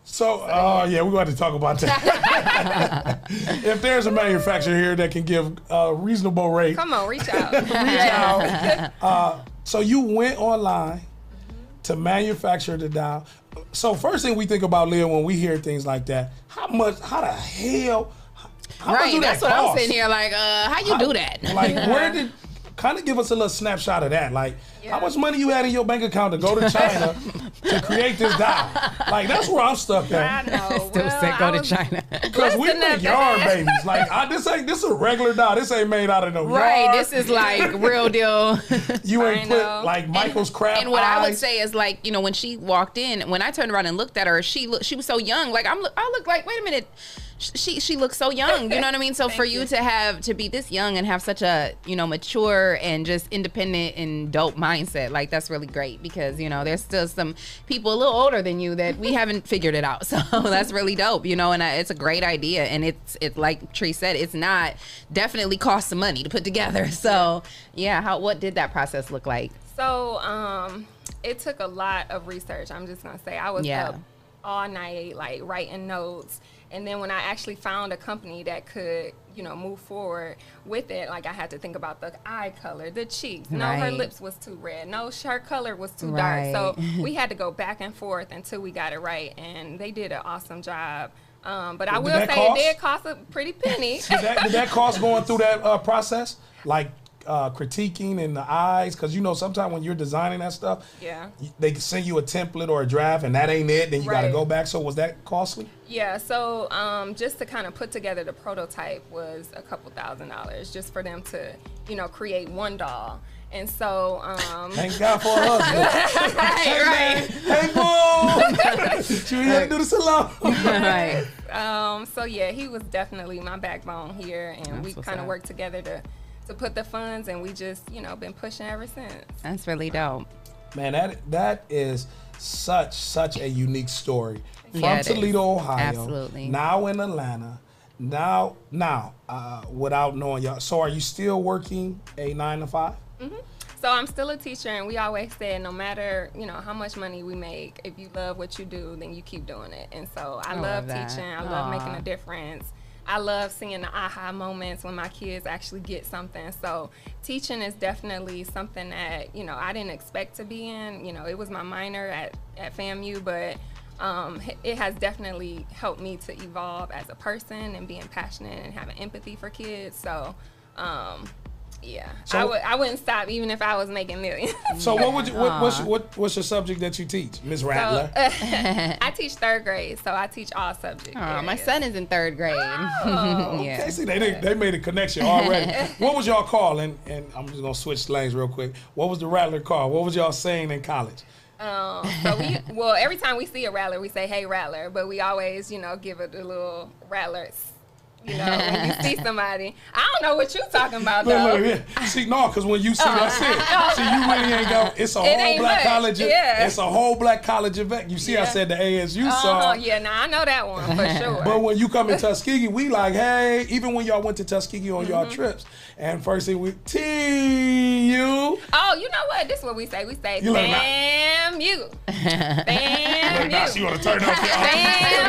So, we're going to talk about that. If there's a manufacturer here that can give a reasonable rate, come on, reach out. So you went online to manufacture the doll. So first thing we think about, Leah, when we hear things like that, how the hell, how much do that that's what cost? I'm sitting here like, how you do that? Like, where did, kind of give us a little snapshot of that. Like, how much money you had in your bank account to go to China to create this doll? Like, that's where I'm stuck at. I know. Still said go to China. Because we make yarn babies. Like, this is a regular doll. This ain't made out of no Right, yarn. this is like real deal. You ain't put like Michael's crap. And what I would say is like, when she walked in, when I turned around and looked at her, she was so young. Like I look like, wait a minute, she looks so young. You know what I mean? So for you to be this young and have such a mature and just independent and dope mindset, like that's really great because there's still some people a little older than you that we haven't figured it out. So that's really dope. And it's a great idea, and it's like Tree said, it's not definitely cost some money to put together. So yeah, what did that process look like? So it took a lot of research. I'm just gonna say I was up all night, like writing notes. And then when I actually found a company that could, move forward with it, like I had to think about the eye color, the cheeks. No, her lips was too red. No, her color was too dark. So we had to go back and forth until we got it right. And they did an awesome job. But I will say it did cost a pretty penny. Did that cost going through that process? Like critiquing in the eyes? Because sometimes when you're designing that stuff, they send you a template or a draft and that ain't it. Then you got to go back. So was that costly? Yeah, so just to kind of put together the prototype was a couple $1,000s just for them to, create one doll. And so, thank God for a husband. right. Hey, boo! She had to do the salon. Right. So yeah, he was definitely my backbone here, and we kind of worked together to put the funds, and we just, been pushing ever since. That's really dope. Man, that is such a unique story. From Toledo, Ohio. Absolutely. Now in Atlanta. Now, without knowing y'all. So are you still working a 9 to 5? Mm-hmm. So I'm still a teacher, and we always said no matter, how much money we make, if you love what you do, then you keep doing it. And so I love teaching. I love making a difference. I love seeing the aha moments when my kids actually get something. So teaching is definitely something that, I didn't expect to be in. It was my minor at FAMU, but it has definitely helped me to evolve as a person and being passionate and having empathy for kids. So, yeah, so, I wouldn't stop even if I was making millions. So what's your subject that you teach, Ms. Rattler? I teach 3rd grade, so I teach all subjects. My son is in 3rd grade. Oh. Yeah. Okay, see, they made a connection already. What was y'all call? And I'm just gonna switch lanes real quick. What was the Rattler call? What was y'all saying in college? So every time we see a Rattler, we say, "Hey, Rattler," but we always, give it a little Rattler. When you see somebody, I don't know what you're talking about though. Look, yeah. See, no, because when you see that's it. See, you really ain't go. It's a whole black college. Yeah. It's a whole black college event. You see, I said the ASU song. Yeah, now I know that one for sure. But when you come in Tuskegee, we like, hey, even when y'all went to Tuskegee on y'all trips, and first thing we TU. Oh, you know what? This is what we say. We say, damn you. Damn you. She want to turn off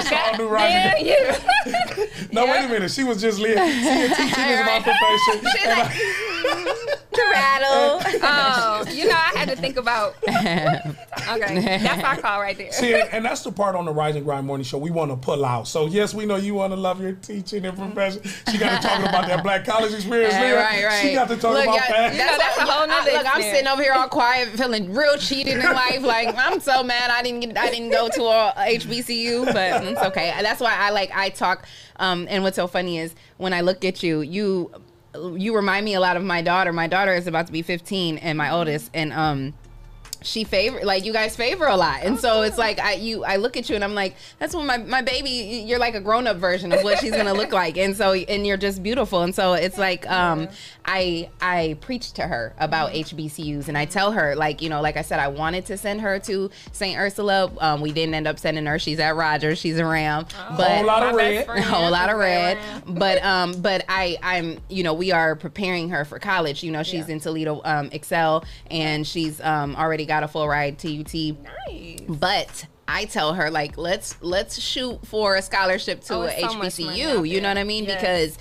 Damn you. No, wait a minute. She was just teaching is my profession. She's like, rattle. Oh, I had to think about. Okay, that's our call right there. See, and that's the part on the Rise and Grind Morning Show we want to pull out. So yes, we know you want to love your teaching and profession. She got to talk about that black college experience. Right. She got to talk about that. That's a whole nother. Look, I'm sitting over here all quiet, feeling real cheated in life. Like I'm so mad I didn't go to a HBCU, but it's okay. That's why I talk. And what's so funny is when I look at you you remind me a lot of my daughter. My daughter is about to be 15, and my oldest, and she you guys favor a lot, and so it's like I look at you and I'm like, that's when my baby, you're like a grown up version of what she's gonna look like, and you're just beautiful, and so it's like I preach to her about HBCUs, and I tell her like I said, I wanted to send her to St. Ursula. We didn't end up sending her. She's at Rogers. She's around, but a whole lot of red. A whole lot of red. But I'm we are preparing her for college. She's in Toledo Excel, and she's already got a full ride to UT. Nice. But I tell her like let's shoot for a scholarship to a HBCU. You know what I mean? Yes. Because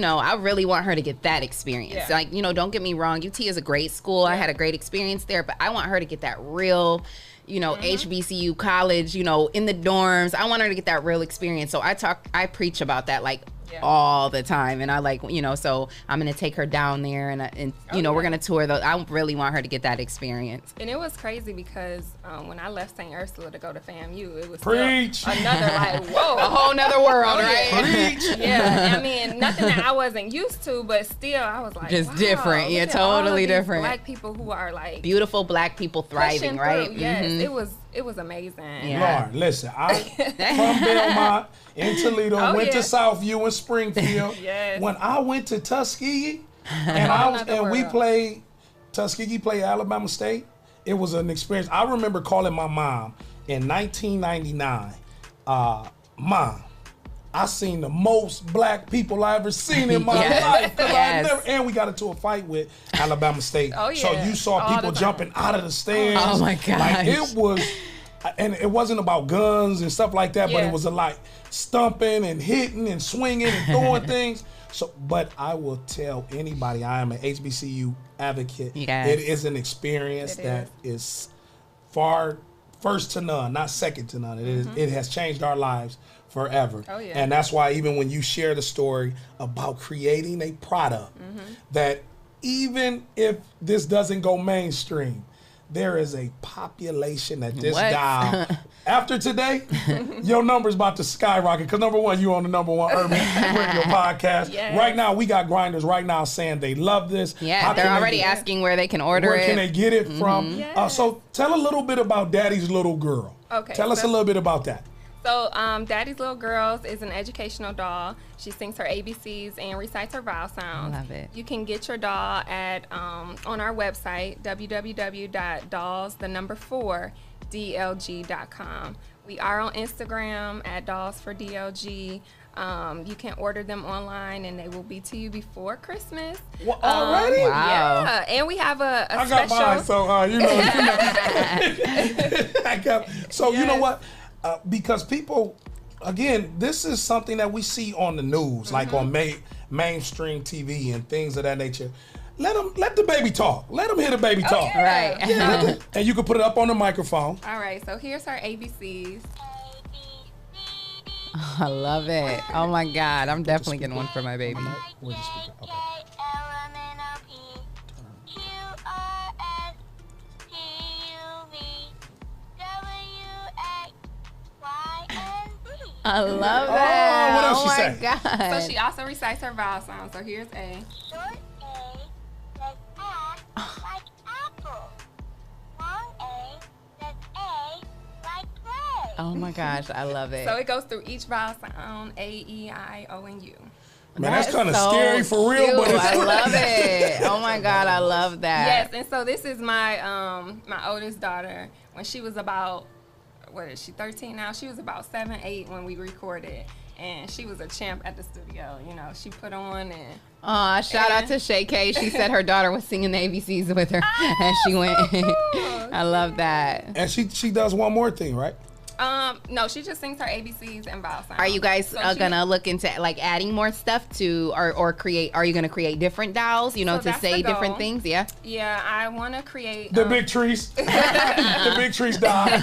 I really want her to get that experience. Yeah. Like don't get me wrong, UT is a great school. I had a great experience there, but I want her to get that real HBCU college, in the dorms. I want her to get that real experience. So I preach about that like all the time, and I so I'm gonna take her down there, and we're gonna tour those. I really want her to get that experience. And it was crazy because when I left St. Ursula to go to FAMU, it was Preach. Still another like whoa, a whole nother world, right? Preach. Yeah, I mean nothing that I wasn't used to, but still I was like just wow, different. Yeah, look at all of totally these different. Black people who are like beautiful black people thriving, right? Through. Yes, it was amazing. Yeah. Lord, listen, I from Belmont in Toledo, went to Southview and Springfield. Yes. When I went to Tuskegee, and we played Tuskegee played Alabama State, it was an experience. I remember calling my mom in 1999. Mom, I seen the most black people I ever seen in my life. And we got into a fight with Alabama State. Oh, yeah. So you saw All people the time. jumping out of the stands. Oh my God! Like it was and it wasn't about guns and stuff like that, but Yeah. it was a like stumping and hitting and swinging and throwing things. So, but I will tell anybody, I am an HBCU advocate. Yes. It is an experience It that is far first to none, not second to none. It has changed our lives forever. Oh, yeah. And that's why even when you share the story about creating a product that even if this doesn't go mainstream, there is a population at this What? dial. After today, your number's about to skyrocket because number one, you on the number one urban radio podcast. Yes. Right now, we got grinders right now saying they love this. Yeah, How they're can they already get- asking where they can order Where it. can they get it from? Yes. So tell a little bit about Daddy's Little Girl. Okay, Tell us a so- little bit about that. So, Daddy's Little Girls is an educational doll. She sings her ABCs and recites her vowel sounds. Love it. You can get your doll at on our website www.dolls4dlg.com. We are on Instagram at dolls4dlg. You can order them online and they will be to you before Christmas. What, already? Wow. Yeah, and we have a I special. got mine, so you know. I got. So you know Yes. what? Because people, again, this is something that we see on the news, like on mainstream TV and things of that nature. Let the baby talk. Let them hear the baby talk. Right. Yeah. And you can put it up on the microphone. All right, so here's her ABCs. I love it. Oh my God, I'm definitely getting one for my baby. Where's the speaker? Okay. I love Oh, that. what else oh she my say? God. So she also recites her vowel sounds. So here's A. Oh my gosh, I love it. So it goes through each vowel sound: A, E, I, O, and U. Man, that's That is kind of so scary for real, cute. but it's I love it. Oh my God, I love that. Yes, and so this is my my oldest daughter. When she was about, what is she, 13 now? She was about 7, 8 when we recorded, and she was a champ at the studio. You know, she put on and. Aw, shout out to Shay K. She said her daughter was singing the ABCs with her, and she went. I love that. And she does one more thing, right? No, she just sings her ABCs and vowel sounds. Are you guys So she- gonna look into like adding more stuff to or create? Are you gonna create different dolls? You know, So to that's say the different goal. things. Yeah. Yeah, I want to create The big trees. The big trees die.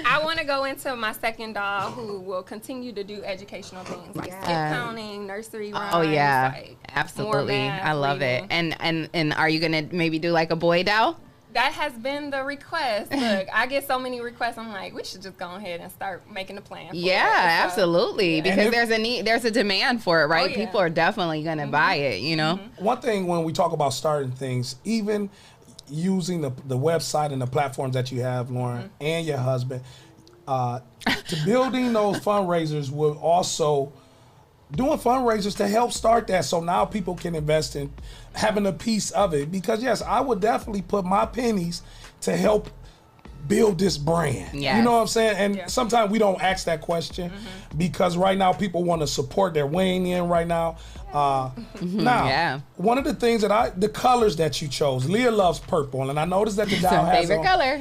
I want to go into my second doll who will continue to do educational things like skip Yeah. counting, nursery rhymes. Oh yeah, like more absolutely. math, I love reading. it. And are you gonna maybe do like a boy doll? That has been the request. Look, I get so many requests. I'm like, we should just go ahead and start making a plan. For Yeah, it. So, absolutely. yeah. Because And there's a need, there's a demand for it, right? yeah. People are definitely gonna buy it. You know. One thing when we talk about starting things, even using the website and the platforms that you have, Lauren, and your husband, to building those fundraisers will also doing fundraisers to help start that so now people can invest in having a piece of it. Because yes, I would definitely put my pennies to help build this brand. Yes. You know what I'm saying? And Yeah. sometimes we don't ask that question because right now people want to support. They're weighing in right now. Now, Yeah. one of the things that the colors that you chose, Leah loves purple, and I noticed that the It's doll her has favorite color.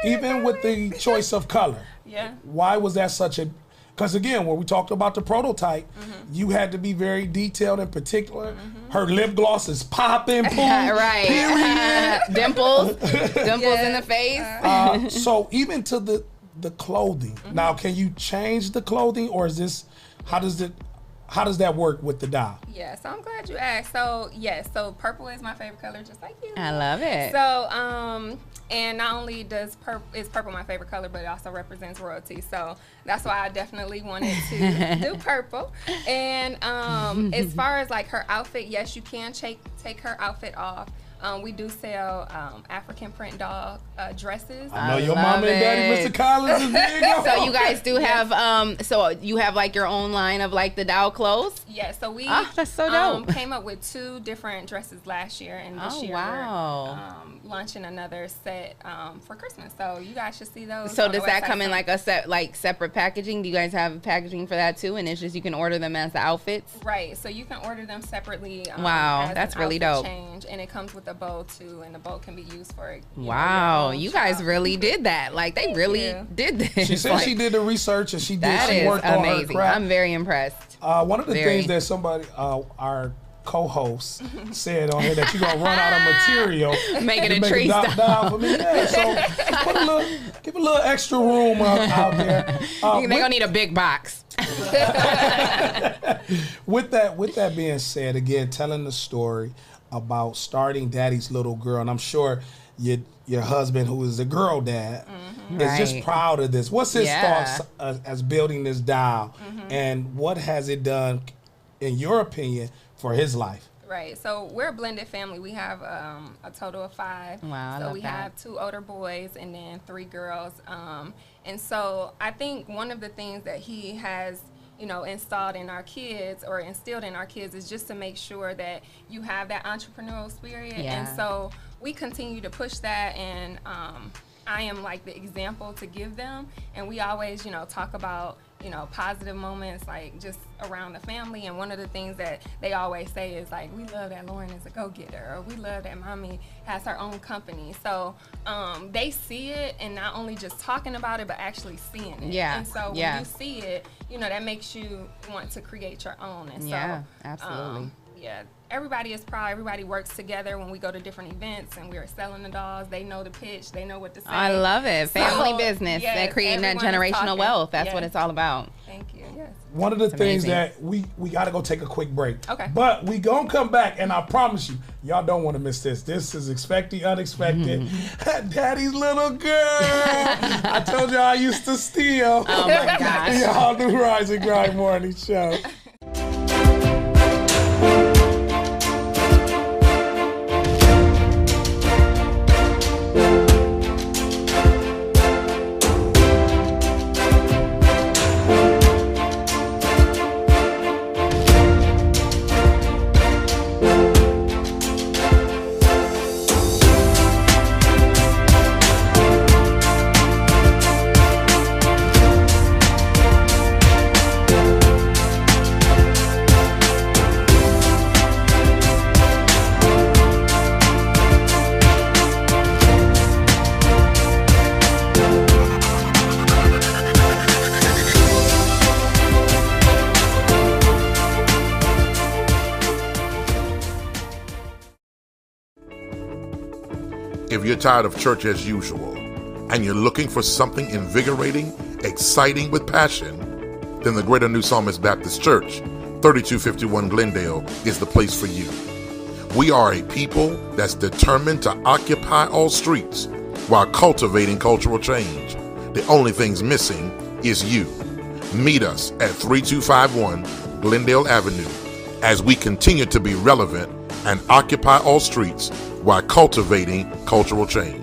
even with the choice of color. Yeah. Why was that such a? Because again, when we talked about the prototype, you had to be very detailed and particular. Her lip gloss is popping, boom, right. Dimples in the face. So even to the clothing. Now, can you change the clothing, or is this? How does that work with the doll? Yeah, so I'm glad you asked. So yes, so purple is my favorite color, just like you. I love it. So and not only is purple my favorite color, but it also represents royalty. So that's why I definitely wanted to do purple. And as far as like her outfit, yes, you can take her outfit off. We do sell African print doll dresses. I know I your love mama and daddy, it. Mr. Collins, is big on. So you guys do have so you have like your own line of like the doll clothes? Yeah, so we that's so dope. came up with 2 different dresses last year, and this Oh, year wow. we're launching another set for Christmas. So you guys should see those. So on the does that website come in soon. like a set like separate packaging? Do you guys have packaging for that too? And it's just you can order them as the outfits? Right, so you can order them separately. Wow, as that's an really outfit dope. Change, and it comes with with a bow too, and the bow can be used for. Wow, you guys really did that. Like they really did this. She said like, she did the research and she that she is worked on her amazing. craft. I'm very impressed. One of the things that somebody, our co-host said on here that you're gonna run out of material, make it a make tree dial style. for me. Yeah, so give a little extra room out there. They're gonna need a big box. With that being said, again, telling the story about starting Daddy's Little Girl, and I'm sure your husband, who is a girl dad, is just proud of this. What's his thoughts as building this dial, and what has it done, in your opinion, for his life? Right. So we're a blended family. We have a total of 5. Wow. So we have 2 older boys and then 3 girls. And so I think one of the things that he has, installed in our kids or instilled in our kids is just to make sure that you have that entrepreneurial spirit. Yeah. And so we continue to push that, and I am like the example to give them. And we always, talk about, positive moments, like just around the family. And one of the things that they always say is like, we love that Lauren is a go-getter, or we love that mommy has her own company. So they see it, and not only just talking about it, but actually seeing it. Yeah. And so when you see it, that makes you want to create your own. And yeah, absolutely. Everybody is proud. Everybody works together when we go to different events and we're selling the dolls. They know the pitch. They know what to say. I love it. Family business. They're creating that generational wealth. That's what it's all about. Thank you. Yes. One of the things that we got to go take a quick break. Okay. But we going to come back, and I promise you, y'all don't want to miss this. This is expect the unexpected. Daddy's Little Girl. I told y'all I used to steal. Oh, my gosh. Y'all do Rise and Grind Morning Show. If you're tired of church as usual and you're looking for something invigorating, exciting with passion, then the Greater New Psalmist Baptist Church, 3251 Glendale, is the place for you. We are a people that's determined to occupy all streets while cultivating cultural change. The only thing's missing is you. Meet us at 3251 Glendale Avenue as we continue to be relevant and occupy all streets while cultivating cultural change.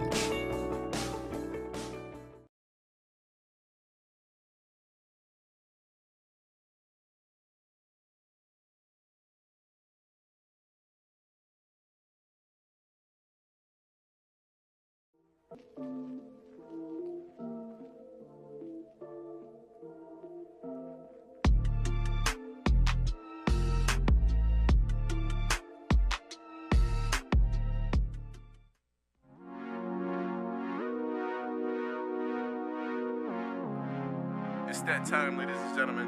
It's that time, ladies and gentlemen.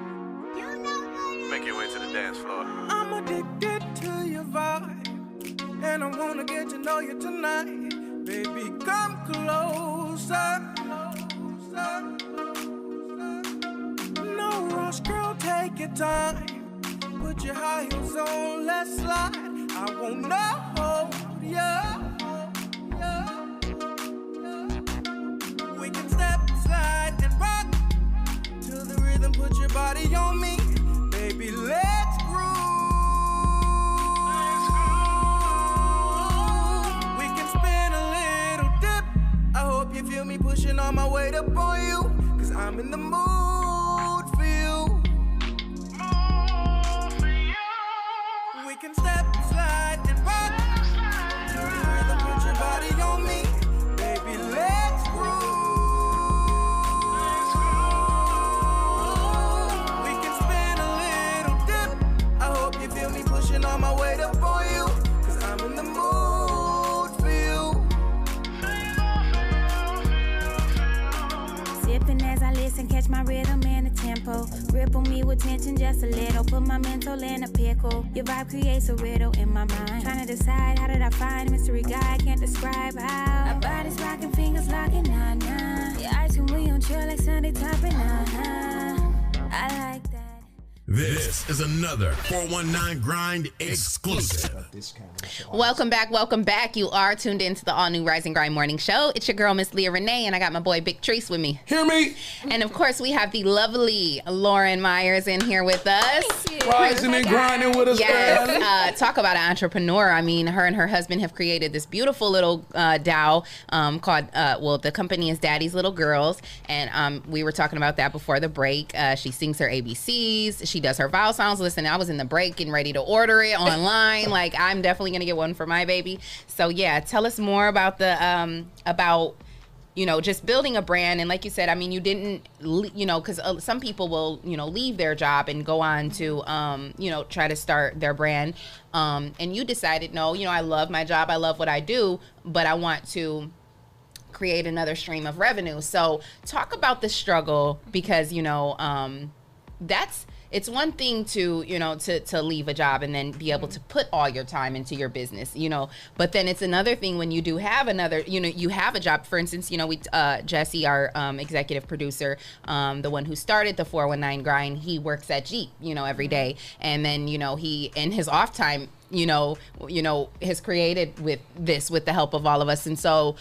Make your way to the dance floor. I'm addicted to your vibe, and I wanna get to know you tonight. Baby, come closer. No rush, girl, take your time. Put your high heels on, let's slide. I won't know, yeah. We can step, slide, and rock to the rhythm. Put your body on me, baby. Let's groove. We can spin a little dip. I hope you feel me pushing on my weight up on you, 'cause I'm in the mood for you. We can step, slide, and rock to the rhythm. Put your body on me, baby. Let's groove. We can spin a little dip. I hope you feel me pushing all my weight up on you, 'cause I'm in the mood and catch my rhythm and the tempo. Grip on me with tension just a little. Put my mental in a pickle. Your vibe creates a riddle in my mind. Trying to decide how did I find a mystery guy. Can't describe how. Our bodies rocking, fingers locking, nah. Your eyes can we on chill like Sunday topping, I like that. This is another 419 Grind exclusive. Welcome back. You are tuned into the all-new Rise and Grind Morning Show. It's your girl, Miss Leah Renee, and I got my boy, Big Treese, with me. Hear me? And, of course, we have the lovely Lauren Myers in here with us. Rising and grinding with us, yes. Talk about an entrepreneur. I mean, her and her husband have created this beautiful little DAO called, the company is Daddy's Little Girls, and we were talking about that before the break. She sings her ABCs. She does her vowel sounds. Listen, I was in the break getting ready to order it online. Like, I'm definitely gonna get one for my baby. So yeah, tell us more about the just building a brand. And like you said, I mean, you didn't, because some people will, leave their job and go on to, try to start their brand. And you decided, no, I love my job. I love what I do, but I want to create another stream of revenue. So talk about the struggle, because, it's one thing to leave a job and then be able to put all your time into your business, but then it's another thing when you do have another, you have a job. For instance, we Jesse, our executive producer, the one who started the 419 Grind, he works at Jeep, every day. And then, he, in his off time, has created with the help of all of us. And so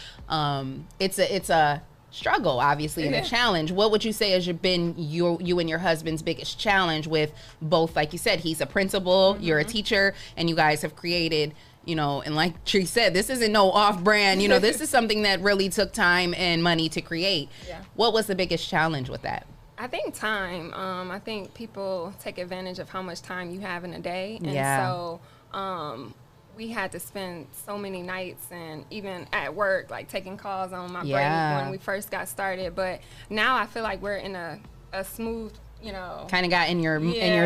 it's a struggle, obviously, and a challenge. What would you say has been you and your husband's biggest challenge with both? Like you said, he's a principal, you're a teacher, and you guys have created, and like Tree said, this isn't no off-brand, this is something that really took time and money to create. Yeah. What was the biggest challenge with that? I think time. I think people take advantage of how much time you have in a day. And so we had to spend so many nights, and even at work, like taking calls on my break when we first got started. But now I feel like we're in a smooth, kind of got in your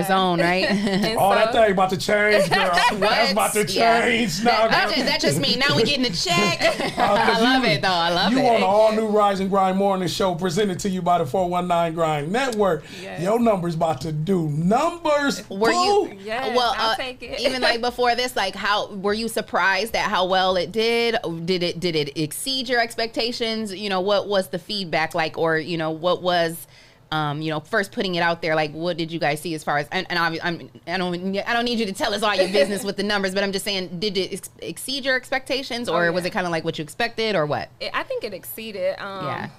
zone, right? That thing about to change, girl. That's about to change now. That just means now we getting a check. I love it, though. I love it. You on the all-new Rise and Grind Morning Show, presented to you by the 419 Grind Network. Yes. Your number's about to do numbers. Were you? Yes, well, I'll take it. Even like before this, like how were you surprised at how well it did? Did it exceed your expectations? What was the feedback like, or what was first putting it out there, like what did you guys see as far as, and I don't need you to tell us all your business with the numbers, but I'm just saying, did it exceed your expectations, or was it kind of like what you expected, or what? I think it exceeded.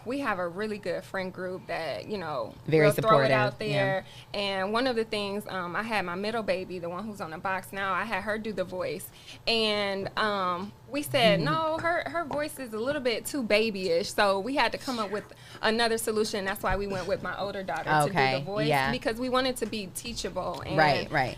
We have a really good friend group that, very supportive, throw it out there. Yeah. And one of the things, I had my middle baby, the one who's on the box now, I had her do the voice. And we said, no, her voice is a little bit too babyish. So we had to come up with another solution. That's why we went with my older daughter to do the voice, because we wanted to be teachable. And, right.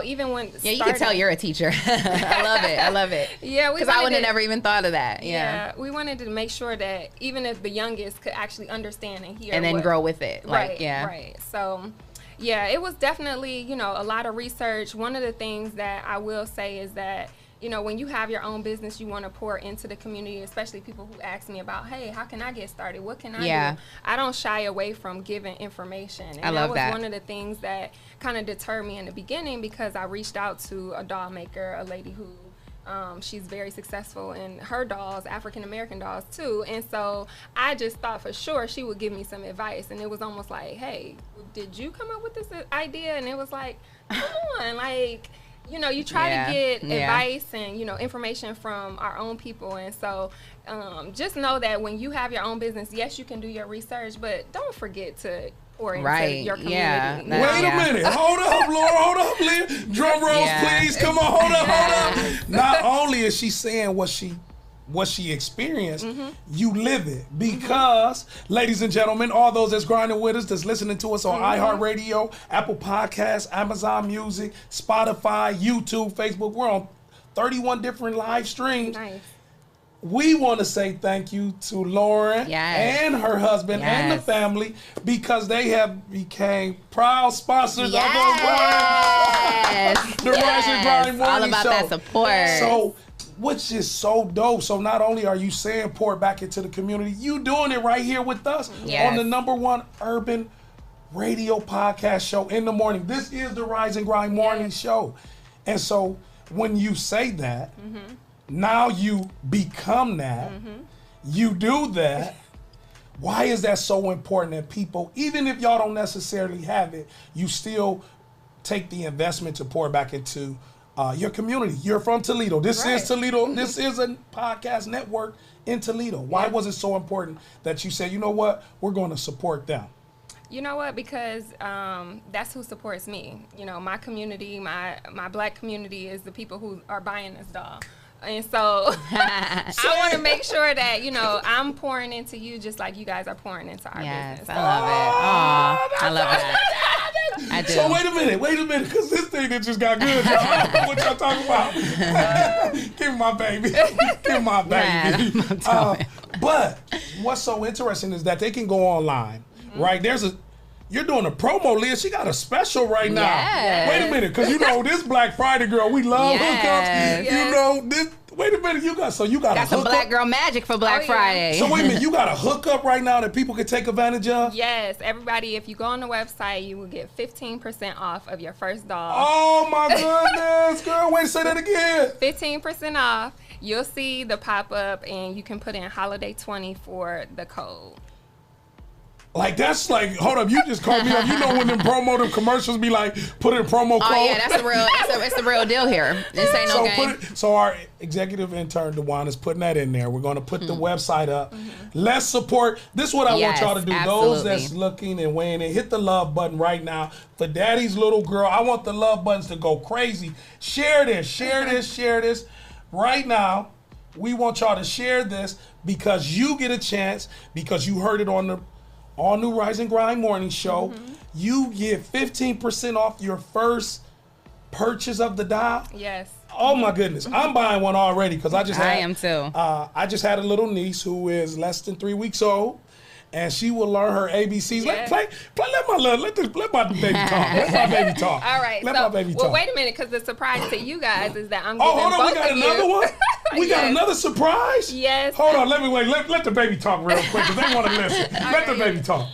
Even when you can tell you're a teacher. I love it. Yeah, because I would have never even thought of that. Yeah, we wanted to make sure that even if the youngest could actually understand and hear, and then grow with it. Right. So. Yeah, it was definitely, a lot of research. One of the things that I will say is that, when you have your own business, you want to pour into the community, especially people who ask me about, hey, how can I get started? What can I do? I don't shy away from giving information. And I love that. That was one of the things that kind of deterred me in the beginning, because I reached out to a doll maker, a lady who she's very successful in her dolls, African-American dolls too. And so I just thought for sure she would give me some advice. And it was almost like, hey, did you come up with this idea? And it was like, come on, like, you try to get advice and, information from our own people. And so just know that when you have your own business, yes, you can do your research, but don't forget to pour into your community. Wait a minute. Hold up, Laura. Hold up, Leah. Drum rolls, please. Come on. Hold up. Not only is she saying what she experienced, you live it. Because, ladies and gentlemen, all those that's grinding with us, that's listening to us on iHeartRadio, Apple Podcasts, Amazon Music, Spotify, YouTube, Facebook, we're on 31 different live streams. Nice. We want to say thank you to Lauren and her husband and the family, because they have became proud sponsors of the Rise and Grind Morning Show. All about that support. So which is so dope. So not only are you saying pour it back into the community, you doing it right here with us on the #1 urban radio podcast show in the morning. This is the Rise and Grind morning show. And so when you say that, now you become that, you do that. Why is that so important that people, even if y'all don't necessarily have it, you still take the investment to pour back into your community? You're from Toledo. This is Toledo. This is a podcast network in Toledo. Why was it so important that you said, you know what, we're going to support them? You know what? Because that's who supports me. You know, my community, my Black community is the people who are buying this doll. And so I want to make sure that, you know, I'm pouring into you just like you guys are pouring into our business. I love it. Oh, I love that. I do. So wait a minute, because this thing that just got good, y'all. I don't know what y'all talking about. Give me my baby. Give me my baby. But what's so interesting is that they can go online, right? You're doing a promo, Leah. She got a special right now. Yes. Wait a minute, because you know this Black Friday, girl, we love hookups. You know this. Wait a minute, you got some Black girl magic for Black Friday. So wait a minute, you got a hookup right now that people can take advantage of? Yes, everybody. If you go on the website, you will get 15% off of your first doll. Oh my goodness, girl! Wait, say that again. 15% off. You'll see the pop up, and you can put in holiday 20 for the code. Like, that's like, hold up, you just called me up. You know when them promo commercials be like, put in promo code? Oh, yeah, that's the real, it's the real deal here. This ain't no game. So our executive intern, DeJuan, is putting that in there. We're going to put the website up. Let's support. This is what I want y'all to do. Absolutely. Those that's looking and weighing in, hit the love button right now. For Daddy's little girl, I want the love buttons to go crazy. Share this, share this, share this. Right now, we want y'all to share this because you get a chance, because you heard it on the All New Rise and Grind morning show. You get 15% off your first purchase of the doll. Yes. Oh my goodness, I'm buying one already because I am too. I just had a little niece who is less than 3 weeks old, and she will learn her ABCs. Yes. Let my baby talk. Let my baby talk. All right. Let my baby talk. Well, wait a minute, because the surprise to you guys is that I'm giving hold on, both we got of another you. one. We got another surprise. Yes. Hold on, let the baby talk real quick because they want to listen. Let the baby talk.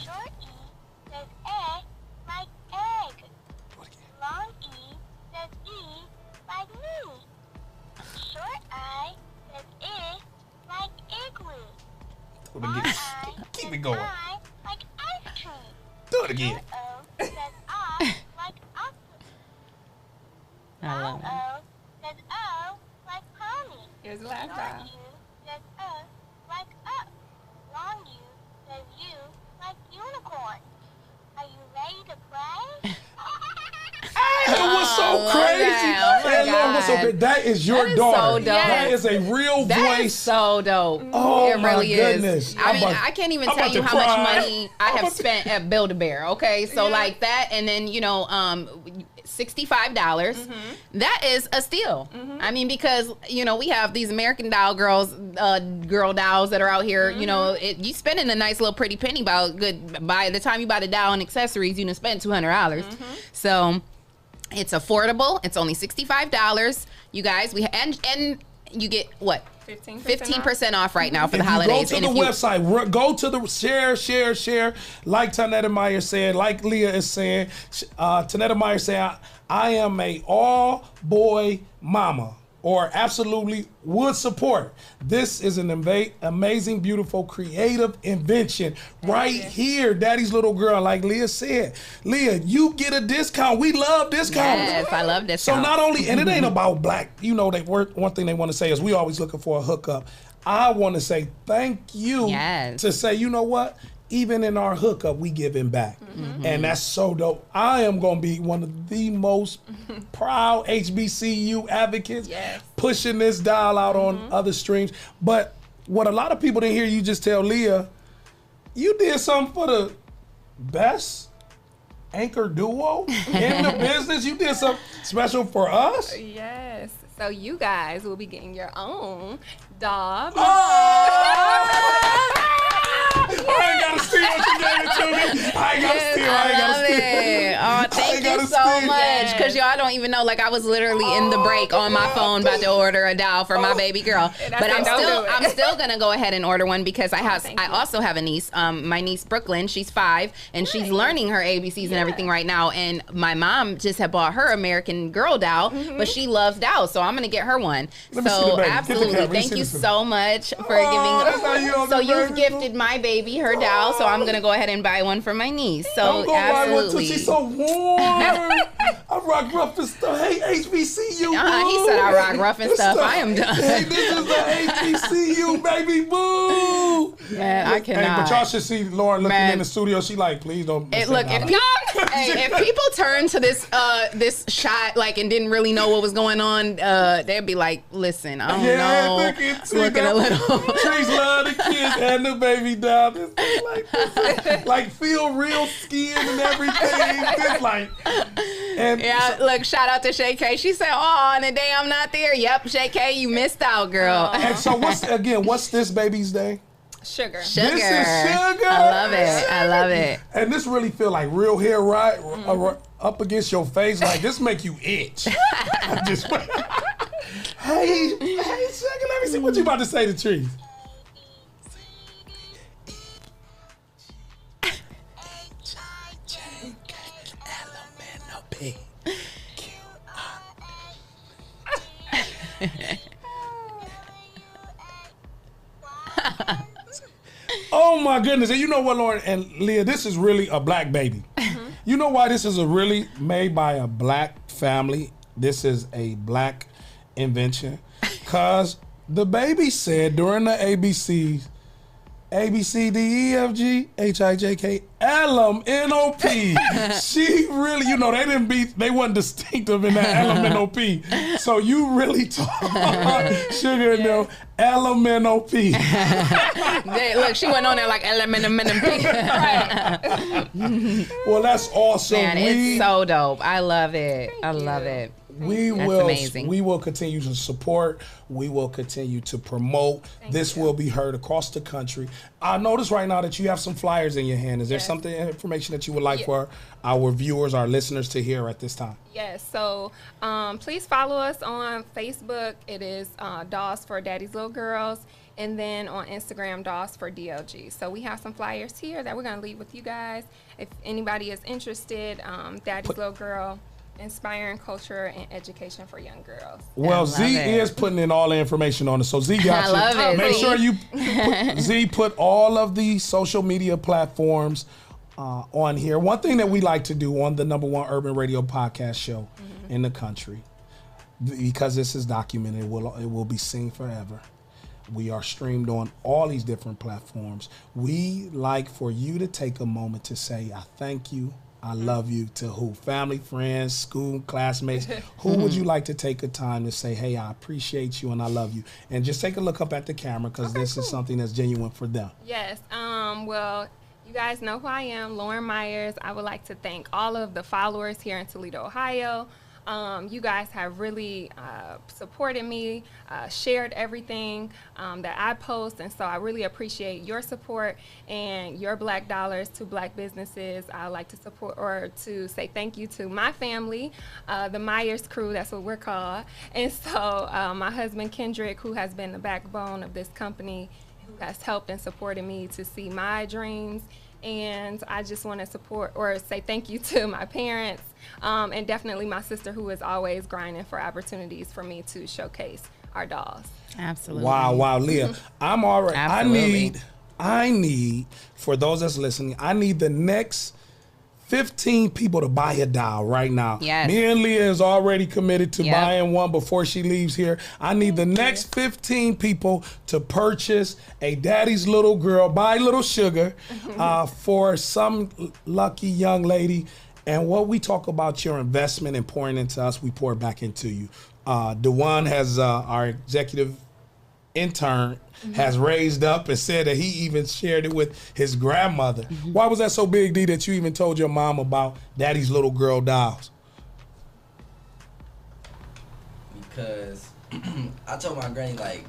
Keep it going. Do it again. I love it. Here's laughter. What's so crazy? What's so great? That is your daughter. So dope. That is a real That voice. is so dope. Oh, it really my goodness. is. I mean, I can't even tell you how much money I have spent at Build-A-Bear. Okay, so like that, and then $65. That is a steal. I mean, because we have these American Doll girls, girl dolls that are out here. You spending a nice little pretty penny. By the time you buy the doll and accessories, you spend $200. So it's affordable. It's only $65. You guys, and you get what? 15% off right now for the holidays. Go to the website. Go to the share. Like Tanetta Meyer said, like Leah is saying. Tanetta Meyer said, I am a all-boy mama, or absolutely would support. This is an amazing, beautiful, creative invention right here. Daddy's little girl, like Leah said. Leah, you get a discount. We love discounts. Yes, I love discounts. So not only, and it ain't about Black, one thing they want to say is we always looking for a hookup. I want to say thank you to say, you know what? Even in our hookup, we giving back. And that's so dope. I am going to be one of the most proud HBCU advocates pushing this dial out on other streams. But what a lot of people didn't hear you just tell Leah, you did something for the best anchor duo in the business. You did something special for us. Yes. So you guys will be getting your own doll. I ain't gotta steal what you gave it to me. I ain't gotta steal. Oh, thank Thank you so much. Because y'all don't even know. Like, I was literally in the break on my phone about to order a doll for my baby girl. But I'm still going to go ahead and order one because I also have a niece. My niece, Brooklyn, she's 5, and she's learning her ABCs and everything right now. And my mom just had bought her American Girl doll, but she loves dolls, so I'm going to get her one. So, absolutely. Thank you so much for giving. So, you've gifted my baby her doll, so I'm going to go ahead and buy one for my niece. So, absolutely. She's so warm. I rock rough and stuff. Hey, HBCU. He said I rock rough and stuff. I am done. Hey, this is the HBCU, baby. Boo. Man, I cannot. Hey, but y'all should see Lauren looking in the studio. She like, please don't. If people turn to this shot like and didn't really know what was going on, they'd be like, listen, I don't know. Looking a little. Trees love the kids and the baby doll. Like feel real skin and everything. Just like. Look, shout out to Shay K. She said, "Oh, on the day I'm not there." Yep, Shay K, you missed out, girl. And so what's this baby's day? Sugar. This is sugar. I love it. And this really feel like real hair right up against your face. Like this make you itch. Hey, sugar, let me see what you about to say to Trees. Oh my goodness. And you know what, Lauren and Leah, this is really a black baby. You know why this is really made by a black family? This is a black invention. Because the baby said during the ABCs, A, B, C, D, E, F, G, H, I, J, K, L, M, N, O, P. She really, they wasn't distinctive in that L, M, N, O, P. So you really taught Sugar and them L, M, N, O, P. Look, she went on there like L, M, N, O, P. Well, that's awesome. Man, it's so dope. I love it. I love it. Amazing. We will continue to support. We will continue to promote. This will be heard across the country. I notice right now that you have some flyers in your hand. Is there something, information that you would like for our viewers, our listeners to hear at this time? Yes. So please follow us on Facebook. It is Dolls for Daddy's Little Girls. And then on Instagram, Dolls for DLG. So we have some flyers here that we're going to leave with you guys. If anybody is interested, Daddy's Little Girl, inspiring culture and education for young girls. Well, Z is putting in all the information on it. So Z got you. I love it. Make sure you put all of the social media platforms on here. One thing that we like to do on the #1 urban radio podcast show in the country, because this is documented, it will be seen forever. We are streamed on all these different platforms. We like for you to take a moment to say, I thank you. I love you to who? Family, friends, school, classmates. Who would you like to take a time to say, hey, I appreciate you and I love you? And just take a look up at the camera because this is something that's genuine for them. Yes. Well, you guys know who I am, Lauren Myers. I would like to thank all of the followers here in Toledo, Ohio. You guys have really supported me, shared everything that I post, and so I really appreciate your support and your black dollars to black businesses. I like to support or to say thank you to my family, the Myers crew, that's what we're called, and so my husband Kendrick, who has been the backbone of this company, who has helped and supported me to see my dreams. And I just want to support or say thank you to my parents and definitely my sister, who is always grinding for opportunities for me to showcase our dolls. Absolutely. Wow, Leah. I'm all right. Absolutely. I need, for those that's listening, I need the next 15 people to buy a doll right now. Yes. Me and Leah is already committed to buying one before she leaves here. I need the next 15 people to purchase a Daddy's Little Girl by Little Sugar for some lucky young lady. And what we talk about your investment and pouring into us, we pour back into you. Dewan has our executive intern has raised up and said that he even shared it with his grandmother. Why was that so big, D, that you even told your mom about Daddy's Little Girl dolls? Because I told my granny, like,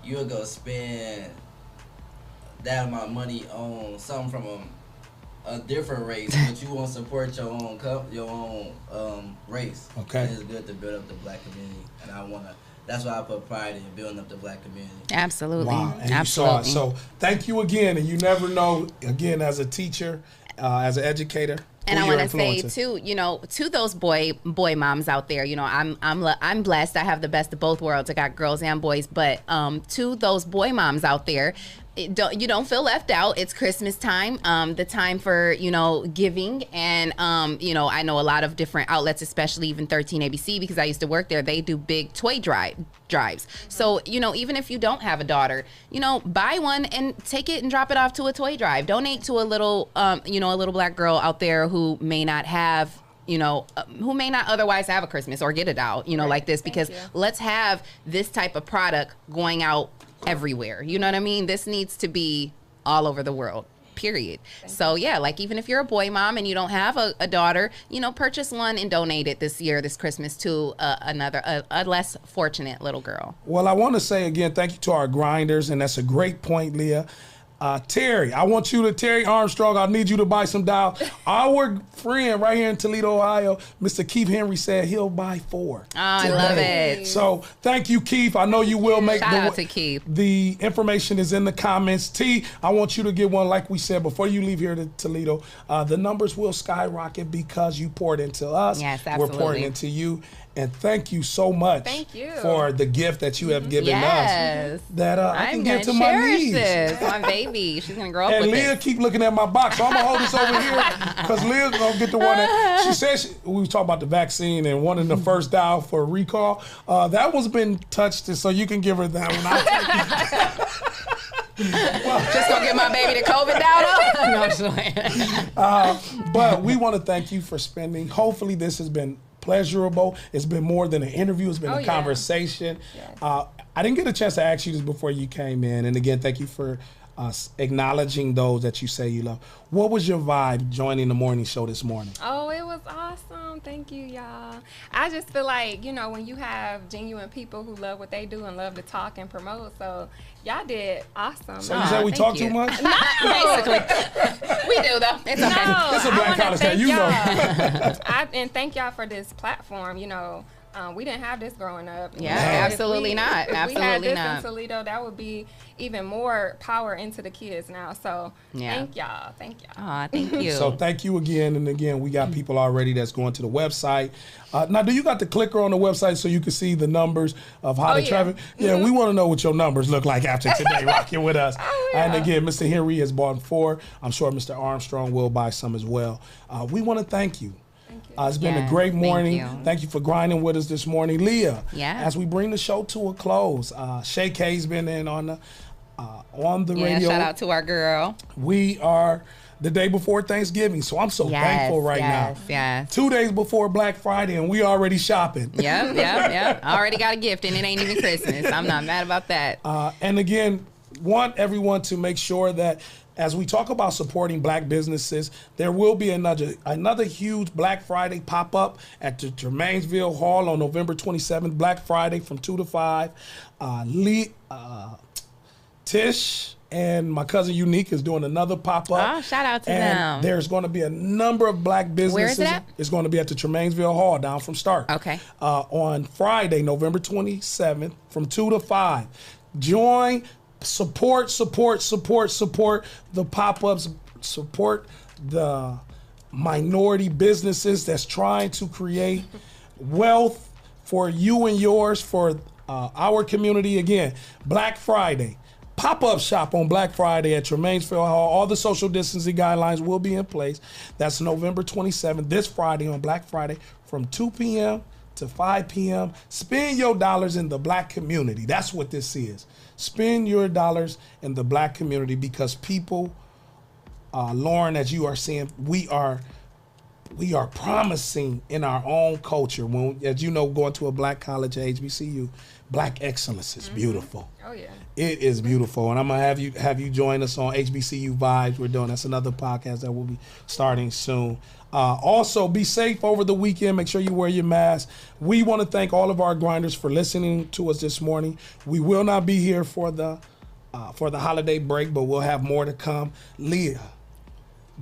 you'll go spend that amount of money on something from a different race, but you want to support your own race. Okay. And it's good to build up the black community, and that's why I put pride in building up the black community. Absolutely. Wow. And Absolutely. You saw it. So thank you again. And you never know, again, as a teacher, as an educator. And I want to say too, to those boy moms out there, I'm blessed. I have the best of both worlds. I got girls and boys, but to those boy moms out there, you don't feel left out. It's Christmas time, the time for giving, and I know a lot of different outlets, especially even 13 ABC, because I used to work there. They do big toy drives. So even if you don't have a daughter, buy one and take it and drop it off to a toy drive. Donate to a little a little black girl out there who may not have who may not otherwise have a Christmas or get it out like this, because let's have this type of product going out everywhere. You know what I mean? This needs to be all over the world, period. So yeah, like even if you're a boy mom and you don't have a daughter, purchase one and donate it this Christmas to a less fortunate little girl. Well, I want to say again, thank you to our grinders, and that's a great point, Leah. Terry Armstrong, I need you to buy some dials. Our friend right here in Toledo, Ohio, Mr. Keith Henry, said he'll buy 4. Oh, I love it. So thank you, Keith. I know you will make Shout out to Keith. The information is in the comments. T, I want you to get one, like we said, before you leave here to Toledo. The numbers will skyrocket because you poured into us. Yes, absolutely. We're pouring into you. And thank you so much for the gift that you have given us. That I can give to my niece. This. My baby. She's going to grow up and with Leah it. keep looking at my box. So I'm going to hold this over here because Leah's going to get the one that she said. We was talking about the vaccine and wanting the first dial for a recall. That one's been touched, so you can give her that one. Just going to give my baby the COVID dial? No, but we want to thank you for spending. Hopefully this has been pleasurable. It's been more than an interview. It's been a conversation. Yes. I didn't get a chance to ask you this before you came in. And again, thank you for acknowledging those that you say you love. What was your vibe joining the morning show this morning? Oh, it was awesome. Thank you, y'all. I just feel like, when you have genuine people who love what they do and love to talk and promote, so y'all did awesome. So you said we talk too much? No. Basically. We do, though. It's okay. No, it's a black college town, and thank y'all for this platform, we didn't have this growing up. Yeah, absolutely not. If absolutely we had this not. in Toledo, that would be even more power into the kids now. So thank y'all. Thank y'all. Aw, thank you. So thank you again. And again, we got people already that's going to the website. Now, do you got the clicker on the website so you can see the numbers of how the traffic? Yeah, we want to know what your numbers look like after today rocking with us. And again, Mr. Henry has bought 4. I'm sure Mr. Armstrong will buy some as well. We want to thank you. It's been a great morning. Thank you for grinding with us this morning. Leah, as we bring the show to a close, Shay K's been in on the radio. Shout out to our girl. We are the day before Thanksgiving, so I'm so thankful right now. Yes. 2 days before Black Friday, and we already shopping. Yep. I already got a gift, and it ain't even Christmas. I'm not mad about that. And again, want everyone to make sure that as we talk about supporting black businesses, there will be another huge Black Friday pop-up at the Germainsville Hall on November 27th, Black Friday from 2 to 5. Tish and my cousin Unique is doing another pop-up. Oh, shout out to and them. There's going to be a number of black businesses. Where is it at? It's going to be at the Germainsville Hall down from Stark. Okay. On Friday, November 27th from 2 to 5. Join. Support the pop-ups, support the minority businesses that's trying to create wealth for you and yours, for our community. Again, Black Friday, pop-up shop on Black Friday at Germainsville Hall. All the social distancing guidelines will be in place. That's November 27th, this Friday on Black Friday from 2 p.m. to 5 p.m. Spend your dollars in the black community. That's what this is. Spend your dollars in the black community because people, Lauren, as you are seeing, we are promising in our own culture. When, as you know, going to a black college at HBCU, black excellence is beautiful. Oh yeah, it is beautiful, and I'm gonna have you join us on HBCU Vibes. We're doing that's another podcast that will be starting soon. Also, be safe over the weekend. Make sure you wear your mask. We want to thank all of our grinders for listening to us this morning. We will not be here for the holiday break, but we'll have more to come. Leah,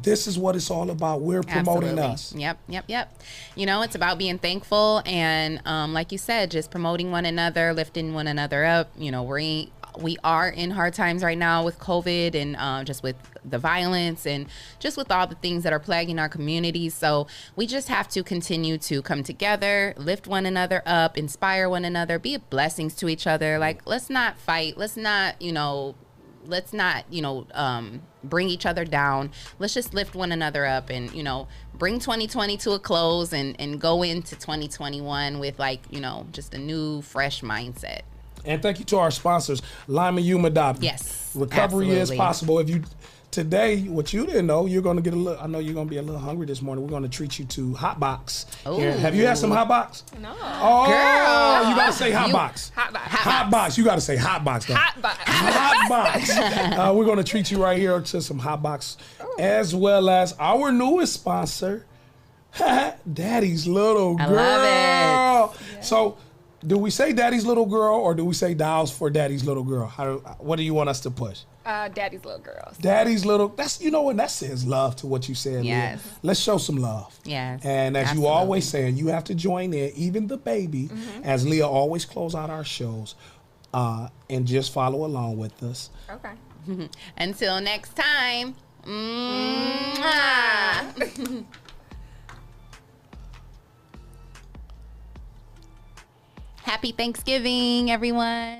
this is what it's all about. We're promoting Absolutely. us. Yep. You know, it's about being thankful and, like you said, just promoting one another, lifting one another up. You know, we are in hard times right now with COVID and just with the violence and just with all the things that are plaguing our communities. So we just have to continue to come together, lift one another up, inspire one another, be blessings to each other. Like, let's not fight. Let's not, bring each other down. Let's just lift one another up and, bring 2020 to a close and go into 2021 with just a new, fresh mindset. And thank you to our sponsors, Lima Yuma Adopted. Yes, recovery absolutely. is possible. If you today, what you didn't know, you're going to get a little. I know you're going to be a little hungry this morning. We're going to treat you to Hot Box. Here. Have you had some Hot Box? No. Oh, girl, you got to say Hot Box. Hot Box. You got to say Hot Box. Though. Hot Box. Hot Box. We're going to treat you right here to some Hot Box, as well as our newest sponsor, Daddy's Little Girl. I love it. So. Do we say Daddy's Little Girl or do we say Dials for Daddy's Little Girl? What do you want us to push? Daddy's Little Girls. Daddy's Little. That's what that says love to what you said. Yes. Leah. Let's show some love. Yes. And as absolutely. you always saying, you have to join in, even the baby, as Leah always close out our shows, and just follow along with us. Okay. Until next time. Mwah. Happy Thanksgiving, everyone.